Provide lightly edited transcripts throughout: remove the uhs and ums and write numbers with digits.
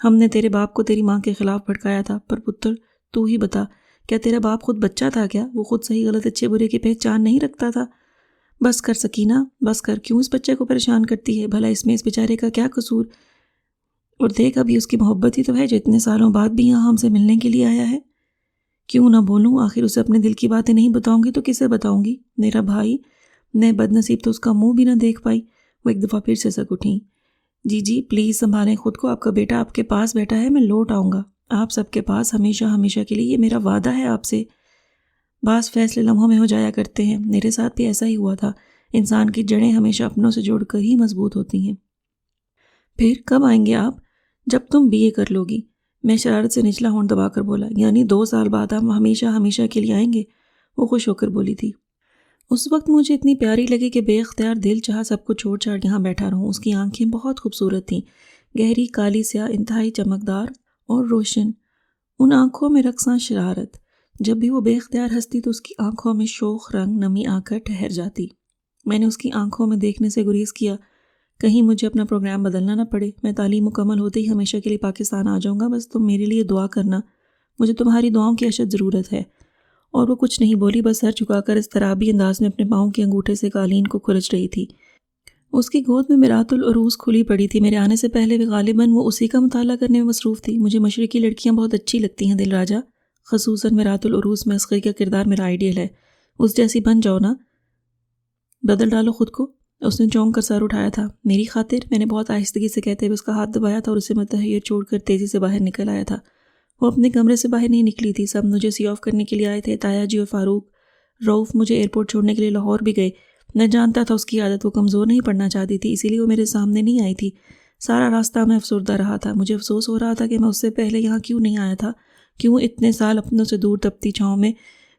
ہم نے تیرے باپ کو تیری ماں کے خلاف بھڑکایا تھا، پر پتر تو ہی بتا، کیا تیرا باپ خود بچہ تھا کیا؟ وہ خود صحیح غلط اچھے برے کی پہچان نہیں رکھتا تھا؟ بس کر سکینہ، بس کر، کیوں اس بچے کو پریشان کرتی ہے؟ بھلا اس میں اس بیچارے کا کیا قصور؟ اور دیکھ ابھی اس کی محبت ہی تو ہے جو اتنے سالوں بعد بھی یہاں ہم سے ملنے کے لیے آیا ہے۔ کیوں نہ بولوں؟ آخر اسے اپنے دل کی باتیں نہیں بتاؤں گی تو کسے بتاؤں گی؟ میرا بھائی، میں بد نصیب تو اس کا منہ بھی نہ دیکھ پائی۔ وہ ایک دفعہ پھر سے سک اٹھیں۔ جی پلیز سنبھالیں خود کو، آپ کا بیٹا آپ کے پاس بیٹھا ہے، میں لوٹ آؤں گا آپ سب کے پاس ہمیشہ ہمیشہ کے لیے، یہ میرا وعدہ ہے آپ سے۔ بعض فیصلے لمحوں میں ہو جایا کرتے ہیں، میرے ساتھ بھی ایسا ہی ہوا تھا۔ انسان کی جڑیں ہمیشہ اپنوں سے جوڑ کر ہی مضبوط ہوتی ہیں۔ پھر کب آئیں گے آپ؟ جب تم BA کر لو گی۔ میں شرارت سے نچلا ہونٹ دبا کر بولا، یعنی 2 سال بعد ہم ہمیشہ ہمیشہ کے لیے آئیں گے؟ وہ خوش ہو کر بولی تھی۔ اس وقت مجھے اتنی پیاری لگی کہ بے اختیار دل چاہا سب کو چھوڑ چھاڑ یہاں بیٹھا رہوں۔ اس کی آنکھیں بہت خوبصورت تھیں، گہری کالی سیاہ، انتہائی چمکدار اور روشن، ان آنکھوں میں رقصاں شرارت۔ جب بھی وہ بے اختیار ہنستی تو اس کی آنکھوں میں شوخ رنگ نمی آ کر ٹھہر جاتی۔ میں نے اس کی آنکھوں میں دیکھنے سے گریز کیا، کہیں مجھے اپنا پروگرام بدلنا نہ پڑے۔ میں تعلیم مکمل ہوتے ہی ہمیشہ کے لیے پاکستان آ جاؤں گا، بس تم میرے لیے دعا کرنا، مجھے تمہاری دعاؤں کی اشد ضرورت ہے۔ اور وہ کچھ نہیں بولی، بس سر جھکا کر اضطرابی انداز میں اپنے پاؤں کے انگوٹھے سے قالین کو کھرچ رہی تھی۔ اس کی گود میں میرات العروس کھلی پڑی تھی۔ میرے آنے سے پہلے بھی غالباً وہ اسی کا مطالعہ کرنے میں مصروف تھی۔ مجھے مشرقی لڑکیاں بہت اچھی لگتی ہیں دل راجہ، خصوصاً میرات العروس میں اصغر کا کردار میرا آئیڈیل ہے۔ اس جیسی بن جاؤ نا، بدل ڈالو خود کو۔ اس نے چونک کر سر اٹھایا تھا۔ میری خاطر؟ میں نے بہت آہستگی سے کہتے ہوئے اس کا ہاتھ دبایا تھا اور اسے متحیر چھوڑ کر تیزی سے باہر نکل آیا تھا۔ وہ اپنے کمرے سے باہر نہیں نکلی تھی، سب مجھے سی آف کرنے کے لیے آئے تھے۔ تایا جی اور فاروق رؤف مجھے ایئرپورٹ چھوڑنے کے لیے لاہور بھی گئے۔ میں جانتا تھا اس کی عادت، وہ کمزور نہیں پڑنا چاہتی تھی، اسی لیے وہ میرے سامنے نہیں آئی تھی۔ سارا راستہ میں افسردہ رہا تھا، مجھے افسوس ہو رہا تھا کہ میں اس سے پہلے یہاں کیوں نہیں آیا تھا، کیوں اتنے سال اپنوں سے دور تپتی چھاؤں میں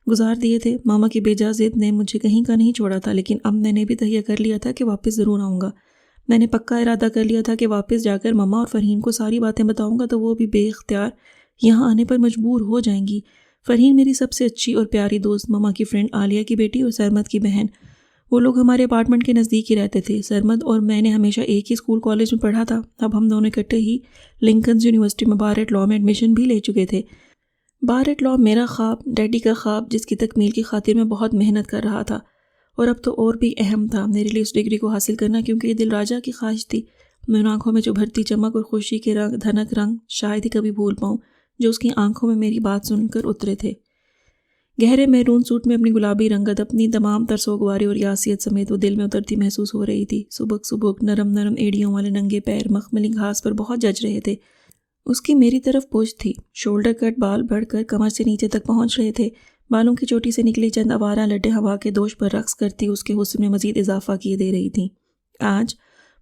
گزار دیے تھے۔ ماما کی بے جا ضد نے مجھے کہیں کا نہیں چھوڑا تھا، لیکن اب میں نے بھی تہیہ کر لیا تھا کہ واپس ضرور آؤں گا۔ میں نے پکا ارادہ کر لیا تھا کہ واپس جا کر ماما اور فرحین کو ساری باتیں بتاؤں گا تو وہ بھی بے اختیار یہاں آنے پر مجبور ہو جائیں گی۔ فرحین میری سب سے اچھی اور پیاری دوست، ماما کی فرینڈ عالیہ کی بیٹی اور سرمد کی بہن، وہ لوگ ہمارے اپارٹمنٹ کے نزدیک ہی رہتے تھے۔ سرمد اور میں نے ہمیشہ ایک ہی اسکول کالج میں پڑھا تھا، اب ہم دونوں اکٹھے ہی لنکنز یونیورسٹی میں بار ایٹ لاء میں ایڈمیشن بھی لے چکے تھے۔ بار ایٹ لاء میرا خواب، ڈیڈی کا خواب، جس کی تکمیل کی خاطر میں بہت محنت کر رہا تھا، اور اب تو اور بھی اہم تھا میرے لیے اس ڈگری کو حاصل کرنا، کیونکہ یہ دل راجہ کی خواہش تھی۔ میں ان آنکھوں میں جو بھرتی چمک اور خوشی کے رنگ، دھنک رنگ شاید ہی کبھی بھول پاؤں جو اس کی آنکھوں میں میری بات سن کر اترے تھے۔ گہرے میرون سوٹ میں اپنی گلابی رنگت، اپنی تمام ترسوگواری اور یاسیت سمیت وہ دل میں اترتی محسوس ہو رہی تھی۔ سبک سبک نرم نرم ایڑیوں والے ننگے پیر مخملی گھاس پر بہت جچ رہے تھے۔ اس کی میری طرف پوچھ تھی، شولڈر کٹ بال بڑھ کر کمر سے نیچے تک پہنچ رہے تھے۔ بالوں کی چوٹی سے نکلی چند آوارہ لڈیں ہوا کے دوش پر رقص کرتی اس کے حسن میں مزید اضافہ کیے دے رہی تھیں۔ آج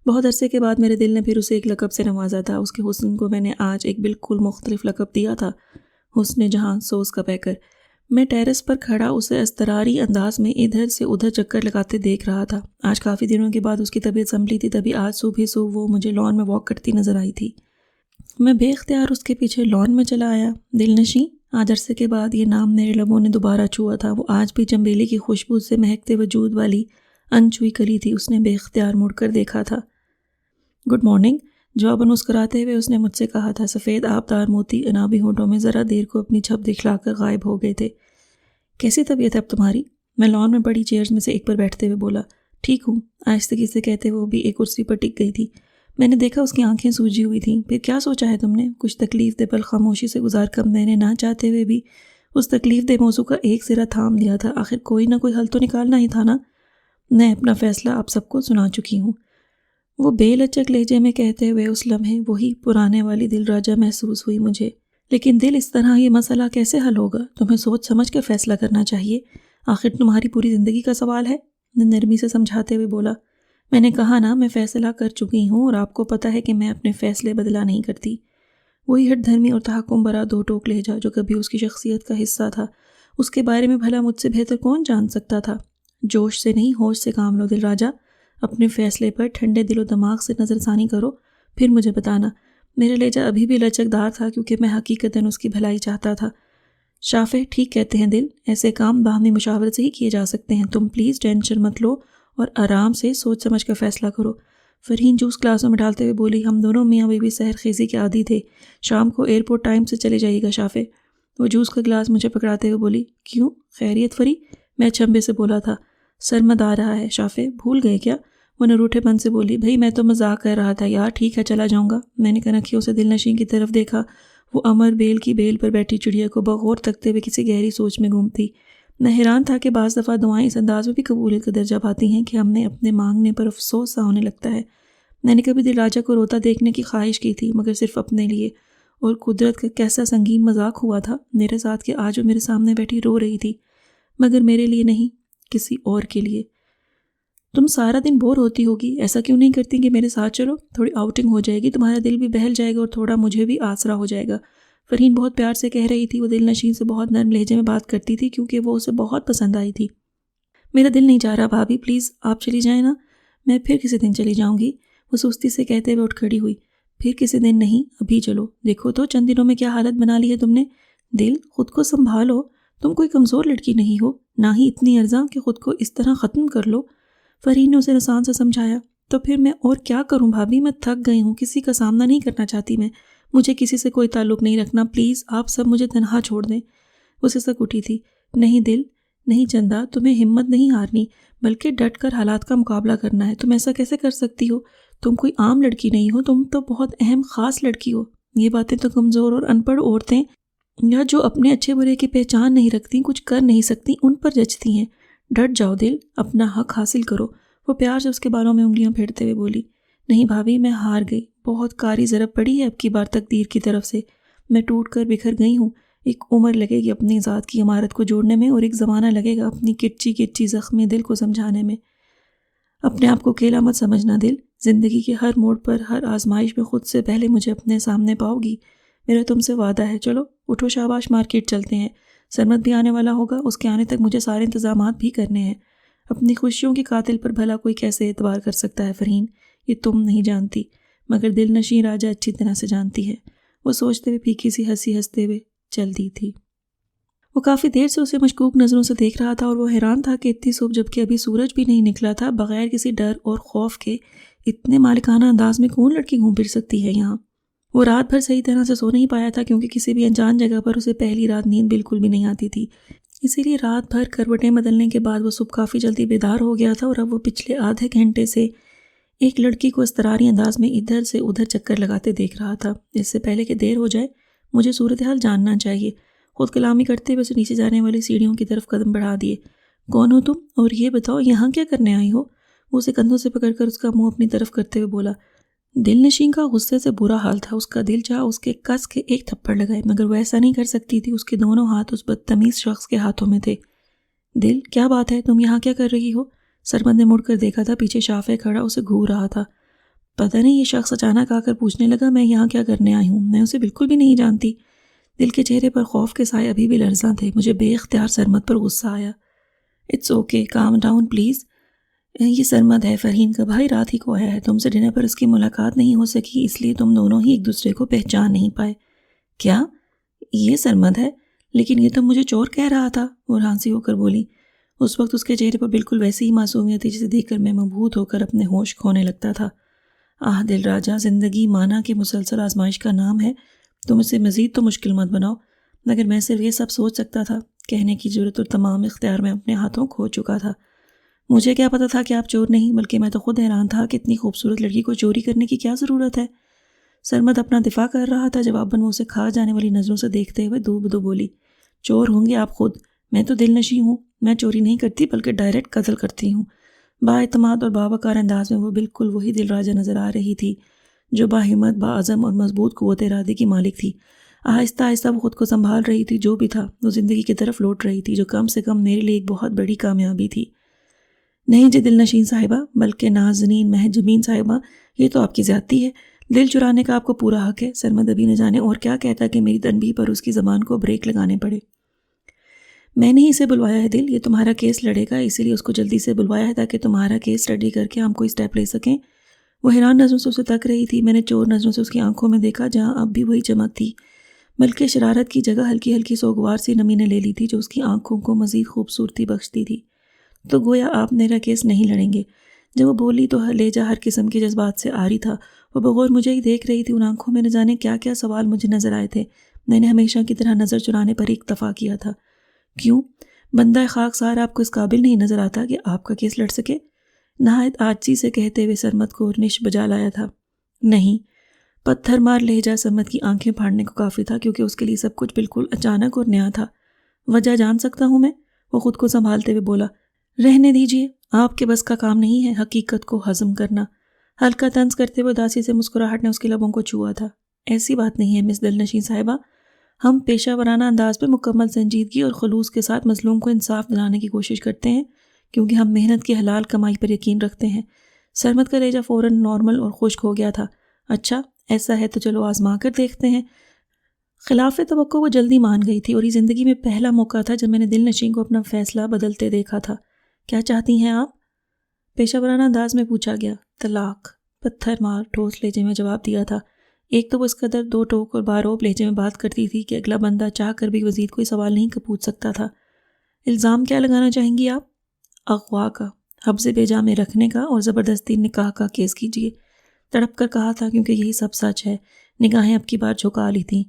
بہت عرصے کے بعد میرے دل نے پھر اسے ایک لقب سے نوازا تھا۔ اس کے حسن کو میں نے آج ایک بالکل مختلف لقب دیا تھا، حسن جہاں سوز کا پیکر۔ میں ٹیرس پر کھڑا اسے اضطراری انداز میں ادھر سے ادھر چکر لگاتے دیکھ رہا تھا۔ آج کافی دنوں کے بعد اس کی طبیعت سنبھلی تھی، تبھی آج صبح وہ مجھے لان میں واک کرتی نظر آئی تھی۔ میں بے اختیار اس کے پیچھے لان میں چلا آیا۔ دل نشیں، آج عرصے کے بعد یہ نام میرے لبوں نے دوبارہ چھوا تھا۔ وہ آج بھی چنبیلی کی خوشبو سے مہکتے وجود والی انچھوئی کلی تھی۔ اس نے بے اختیار مڑ کر دیکھا تھا۔ گڈ مارننگ، جواباً مسکراتے ہوئے اس نے مجھ سے کہا تھا۔ سفید آبدار موتی انابی ہونٹوں میں ذرا دیر کو اپنی چھپ دکھلا کر غائب ہو گئے تھے۔ کیسی طبیعت ہے اب تمہاری؟ میں لان میں پڑی چیئرز میں سے ایک پر بیٹھتے ہوئے بولا۔ ٹھیک ہوں، آہستگی سے کہتے وہ بھی ایک کرسی پر ٹک گئی تھی۔ میں نے دیکھا اس کی آنکھیں سوجی ہوئی تھیں۔ پھر کیا سوچا ہے تم نے؟ کچھ تکلیف دہ پل خاموشی سے گزار کر میں نے نہ چاہتے ہوئے بھی اس تکلیف دہ موضوع کا ایک سرا تھام لیا تھا۔ آخر کوئی نہ کوئی حل تو نکالنا ہی تھا نا۔ میں اپنا فیصلہ آپ سب کو سنا چکی ہوں، وہ بے لچک لہجے میں کہتے ہوئے اس لمحے وہی پرانے والی دل راجہ محسوس ہوئی مجھے۔ لیکن دل، اس طرح یہ مسئلہ کیسے حل ہوگا؟ تمہیں سوچ سمجھ کر فیصلہ کرنا چاہیے، آخر تمہاری پوری زندگی کا سوال ہے، میں نرمی سے سمجھاتے ہوئے بولا۔ میں نے کہا نا، میں فیصلہ کر چکی ہوں اور آپ کو پتہ ہے کہ میں اپنے فیصلے بدلا نہیں کرتی۔ وہی ہٹ دھرمی اور تحکم برا دو ٹوک لہجہ جو کبھی اس کی شخصیت کا حصہ تھا، اس کے بارے میں بھلا مجھ سے بہتر کون جان سکتا تھا؟ جوش سے نہیں، ہوش سے کام لو دل راجہ، اپنے فیصلے پر ٹھنڈے دل و دماغ سے نظر ثانی کرو، پھر مجھے بتانا۔ میرا لہجہ ابھی بھی لچکدار تھا کیونکہ میں حقیقتاً اس کی بھلائی چاہتا تھا۔ شافع ٹھیک کہتے ہیں دل، ایسے کام باہمی مشاورت سے ہی کیے جا سکتے ہیں۔ تم پلیز ٹینشن مت لو اور آرام سے سوچ سمجھ کر فیصلہ کرو۔ فرحین جوس گلاسوں میں ڈالتے ہوئے بولی، ہم دونوں میاں بیوی سحر خیزی کے عادی تھے، شام کو ایئرپورٹ ٹائم سے چلے جائیے گا شافے۔ وہ جوس کا گلاس مجھے پکڑاتے ہوئے بولی، کیوں خیریت فری؟ میں چمبے سے بولا تھا، سرمد آ رہا ہے شافے، بھول گئے کیا؟ وہ نروٹھے پن سے بولی، بھئی میں تو مذاق کر رہا تھا یار، ٹھیک ہے چلا جاؤں گا۔ میں نے کنکھیوں سے دل نشین کی طرف دیکھا، وہ امر بیل کی بیل پر بیٹھی چڑیا کو بغور تکتے ہوئے کسی گہری سوچ میں گم تھی۔ میں حیران تھا کہ بعض دفعہ دعائیں اس انداز میں بھی قبولیت کا درجہ پاتی ہیں کہ ہم نے اپنے مانگنے پر افسوس سا ہونے لگتا ہے۔ میں نے کبھی دل راجہ کو روتا دیکھنے کی خواہش کی تھی، مگر صرف اپنے لیے، اور قدرت کا کیسا سنگین مذاق ہوا تھا میرے ساتھ کہ آج وہ میرے سامنے بیٹھی رو رہی تھی، مگر میرے لیے نہیں، کسی اور کے لیے۔ تم سارا دن بور ہوتی ہوگی، ایسا کیوں نہیں کرتی کہ میرے ساتھ چلو، تھوڑی آؤٹنگ ہو جائے گی، تمہارا دل بھی بہل جائے گا اور تھوڑا مجھے بھی آسرا ہو جائے گا۔ فرحین بہت پیار سے کہہ رہی تھی، وہ دل نشین سے بہت نرم لہجے میں بات کرتی تھی کیونکہ وہ اسے بہت پسند آئی تھی۔ میرا دل نہیں چاہ رہا بھابھی، پلیز آپ چلی جائیں نا، میں پھر کسی دن چلی جاؤں گی۔ وہ سستی سے کہتے ہوئے اٹھ کھڑی ہوئی، پھر کسی دن نہیں، ابھی چلو، دیکھو تو چند دنوں میں کیا حالت بنا لی ہے تم نے۔ دل خود کو سنبھالو، تم کوئی کمزور لڑکی نہیں ہو، نہ ہی اتنی ارزاں کہ خود کو اس طرح ختم کر لو۔ فرحین نے اسے رسان سے سمجھایا، تو پھر میں اور کیا کروں بھابھی، میں تھک گئی ہوں، کسی کا سامنا نہیں کرنا چاہتی میں، مجھے کسی سے کوئی تعلق نہیں رکھنا، پلیز آپ سب مجھے تنہا چھوڑ دیں۔ وہ سسک اٹھی تھی، نہیں دل، نہیں چندا، تمہیں ہمت نہیں ہارنی، بلکہ ڈٹ کر حالات کا مقابلہ کرنا ہے۔ تم ایسا کیسے کر سکتی ہو؟ تم کوئی عام لڑکی نہیں ہو، تم تو بہت اہم خاص لڑکی ہو۔ یہ باتیں تو کمزور اور ان پڑھ عورتیں یا جو اپنے اچھے برے کی پہچان نہیں رکھتی، کچھ کر نہیں سکتی، ان پر جچتی ہیں۔ ڈٹ جاؤ دل، اپنا حق حاصل کرو۔ وہ پیار سے اس کے بالوں میں انگلیاں پھیرتے ہوئے بولی، نہیں بھابھی میں ہار گئی، بہت کاری ضرب پڑی ہے اب کی بار تقدیر کی طرف سے، میں ٹوٹ کر بکھر گئی ہوں۔ ایک عمر لگے گی اپنی ذات کی عمارت کو جوڑنے میں، اور ایک زمانہ لگے گا اپنی کچی کچی زخمی دل کو سمجھانے میں۔ اپنے آپ کو اکیلا مت سمجھنا دل، زندگی کے ہر موڑ پر، ہر آزمائش میں خود سے پہلے مجھے اپنے سامنے پاؤ گی، میرا تم سے وعدہ ہے۔ چلو اٹھو شاباش، مارکیٹ چلتے ہیں، سرمد بھی آنے والا ہوگا، اس کے آنے تک مجھے سارے انتظامات بھی کرنے ہیں۔ اپنی خوشیوں کے قاتل پر بھلا کوئی کیسے اعتبار کر سکتا ہے فرحین، یہ تم نہیں جانتی، مگر دل نشین راجہ اچھی طرح سے جانتی ہے۔ وہ سوچتے ہوئے پھیکی سی ہنسی ہنستے ہوئے چل دی تھی۔ وہ کافی دیر سے اسے مشکوک نظروں سے دیکھ رہا تھا، اور وہ حیران تھا کہ اتنی صبح جبکہ ابھی سورج بھی نہیں نکلا تھا، بغیر کسی ڈر اور خوف کے اتنے مالکانہ انداز میں کون لڑکی گھوم پھر سکتی ہے یہاں۔ وہ رات بھر صحیح طرح سے سو نہیں پایا تھا کیونکہ کسی بھی انجان جگہ پر اسے پہلی رات نیند بالکل بھی نہیں آتی تھی، اسی لیے رات بھر کروٹیں بدلنے کے بعد وہ صبح کافی جلدی بیدار ہو گیا تھا، اور اب وہ پچھلے آدھے گھنٹے سے ایک لڑکی کو اضطراری انداز میں ادھر سے ادھر چکر لگاتے دیکھ رہا تھا۔ اس سے پہلے کہ دیر ہو جائے، مجھے صورتحال جاننا چاہیے۔ خود کلامی کرتے ہوئے اسے نیچے جانے والی سیڑھیوں کی طرف قدم بڑھا دیے۔ کون ہو تم، اور یہ بتاؤ یہاں کیا کرنے آئی ہو؟ وہ اسے کندھوں سے پکڑ کر اس کا منہ اپنی طرف کرتے ہوئے بولا۔ دل نشین کا غصے سے برا حال تھا، اس کا دل چاہا اس کے کس کے ایک تھپڑ لگائے، مگر وہ ایسا نہیں کر سکتی تھی، اس کے دونوں ہاتھ اس بدتمیز شخص کے ہاتھوں میں تھے۔ دل کیا بات ہے، تم یہاں کیا کر رہی ہو؟ سرمد نے مڑ کر دیکھا تھا، پیچھے شافع کھڑا اسے گھور رہا تھا۔ پتہ نہیں، یہ شخص اچانک آ کر پوچھنے لگا میں یہاں کیا کرنے آئی ہوں، میں اسے بالکل بھی نہیں جانتی۔ دل کے چہرے پر خوف کے سائے ابھی بھی لرزاں تھے۔ مجھے بے اختیار سرمد پر غصہ آیا۔ It's okay, calm down please. یہ سرمد ہے، فرحین کا بھائی، رات ہی کو آیا ہے، تم سے ڈنر پر اس کی ملاقات نہیں ہو سکی، اس لیے تم دونوں ہی ایک دوسرے کو پہچان نہیں پائے۔ کیا یہ سرمد ہے؟ لیکن یہ تو مجھے چور کہہ رہا تھا، وہ ہانسی ہو کر بولی۔ اس وقت اس کے چہرے پر بالکل ویسی ہی معصومیت تھی جسے دیکھ کر میں مبہوت ہو کر اپنے ہوش کھونے لگتا تھا۔ آہ دل راجہ، زندگی مانا کہ مسلسل آزمائش کا نام ہے، تم اسے مزید تو مشکل مت بناؤ، مگر میں صرف یہ سب سوچ سکتا تھا، کہنے کی جرت اور تمام اختیار میں اپنے ہاتھوں کھو چکا تھا۔ مجھے کیا پتا تھا کہ آپ چور نہیں، بلکہ میں تو خود حیران تھا کہ اتنی خوبصورت لڑکی کو چوری کرنے کی کیا ضرورت ہے۔ سرمد اپنا دفاع کر رہا تھا، جواباً وہ اسے کھا جانے والی نظروں سے دیکھتے ہوئے دو بدو بولی، چور ہوں گے آپ خود، میں تو دل نشیں ہوں، میں چوری نہیں کرتی بلکہ ڈائریکٹ قتل کرتی ہوں۔ با اعتماد اور باوقار انداز میں وہ بالکل وہی دل راجہ نظر آ رہی تھی جو باہمت، باعزم اور مضبوط قوت ارادے کی مالک تھی۔ آہستہ آہستہ وہ خود کو سنبھال رہی تھی، جو بھی تھا وہ زندگی کی طرف لوٹ رہی تھی، جو کم سے کم میرے لیے ایک بہت بڑی کامیابی تھی۔ نہیں جی دل نشین صاحبہ، بلکہ نازنین محجوبین صاحبہ، یہ تو آپ کی زیادتی ہے، دل چرانے کا آپ کو پورا حق ہے۔ سرمد ابھی نہ جانے اور کیا کہتا کہ میری تنبیہ پر اس کی زبان کو بریک لگانے پڑے۔ میں نے ہی اسے بلوایا ہے دل، یہ تمہارا کیس لڑے گا، اسی لیے اس کو جلدی سے بلوایا ہے تاکہ تمہارا کیس اسٹڈی کر کے ہم کوئی اسٹیپ لے سکیں۔ وہ حیران نظروں سے اسے تک رہی تھی۔ میں نے چور نظروں سے اس کی آنکھوں میں دیکھا، جہاں اب بھی وہی چمک تھی، بلکہ شرارت کی جگہ ہلکی ہلکی سوگوار سی نمی نے لے لی تھی جو اس کی آنکھوں کو مزید خوبصورتی بخشتی تھی۔ تو گویا آپ میرا کیس نہیں لڑیں گے؟ جب وہ بولی تو لہجہ ہر قسم کے جذبات سے آری تھا۔ وہ بغور مجھے ہی دیکھ رہی تھی، ان آنکھوں میں نہ جانے کیا کیا سوال مجھے نظر آئے تھے۔ میں نے ہمیشہ کی طرح نظر چرانے پر ہی اکتفا کیا تھا۔ کیوں؟ بندہ خاکسار آپ کو اس قابل نہیں نظر آتا کہ آپ کا کیس لڑ سکے؟ نہایت عاجزی سے کہتے ہوئے سرمد کو نش بجا لایا تھا۔ نہیں، پتھر مار لہجہ سرمد کی آنکھیں پھاڑنے کو کافی تھا، کیونکہ اس کے لیے سب کچھ بالکل اچانک اور نیا تھا۔ وجہ جان سکتا ہوں میں؟ وہ خود کو سنبھالتے ہوئے بولا۔ رہنے دیجیے، آپ کے بس کا کام نہیں ہے حقیقت کو ہضم کرنا۔ ہلکا طنز کرتے ہوئے اداسی سے مسکراہٹ نے اس کے لبوں کو چھوا تھا۔ ایسی بات نہیں ہے مس دلنشین صاحبہ، ہم پیشہ ورانہ انداز پہ مکمل سنجیدگی اور خلوص کے ساتھ مظلوم کو انصاف دلانے کی کوشش کرتے ہیں، کیونکہ ہم محنت کی حلال کمائی پر یقین رکھتے ہیں۔ سرمد کا لہجہ فوراً نارمل اور خشک ہو گیا تھا۔ اچھا ایسا ہے تو چلو آزما کر دیکھتے ہیں۔ خلاف توقع وہ جلدی مان گئی تھی، اور یہ زندگی میں پہلا موقع تھا جب میں نے دلنشین کو اپنا فیصلہ بدلتے دیکھا تھا۔ کیا چاہتی ہیں آپ؟ پیشہ ورانہ انداز میں پوچھا گیا۔ طلاق، پتھر مار ٹھوس لہجے میں جواب دیا تھا۔ ایک تو وہ اس قدر دو ٹوک اور باروب لہجے میں بات کرتی تھی کہ اگلا بندہ چاہ کر بھی مزید کوئی سوال نہیں پوچھ سکتا تھا۔ الزام کیا لگانا چاہیں گی آپ؟ اغوا کا، حبس بیجا میں رکھنے کا اور زبردستی نکاح کا کیس کیجیے۔ تڑپ کر کہا تھا، کیونکہ یہی سب سچ ہے۔ نگاہیں اب کی بار جھکا لی تھیں۔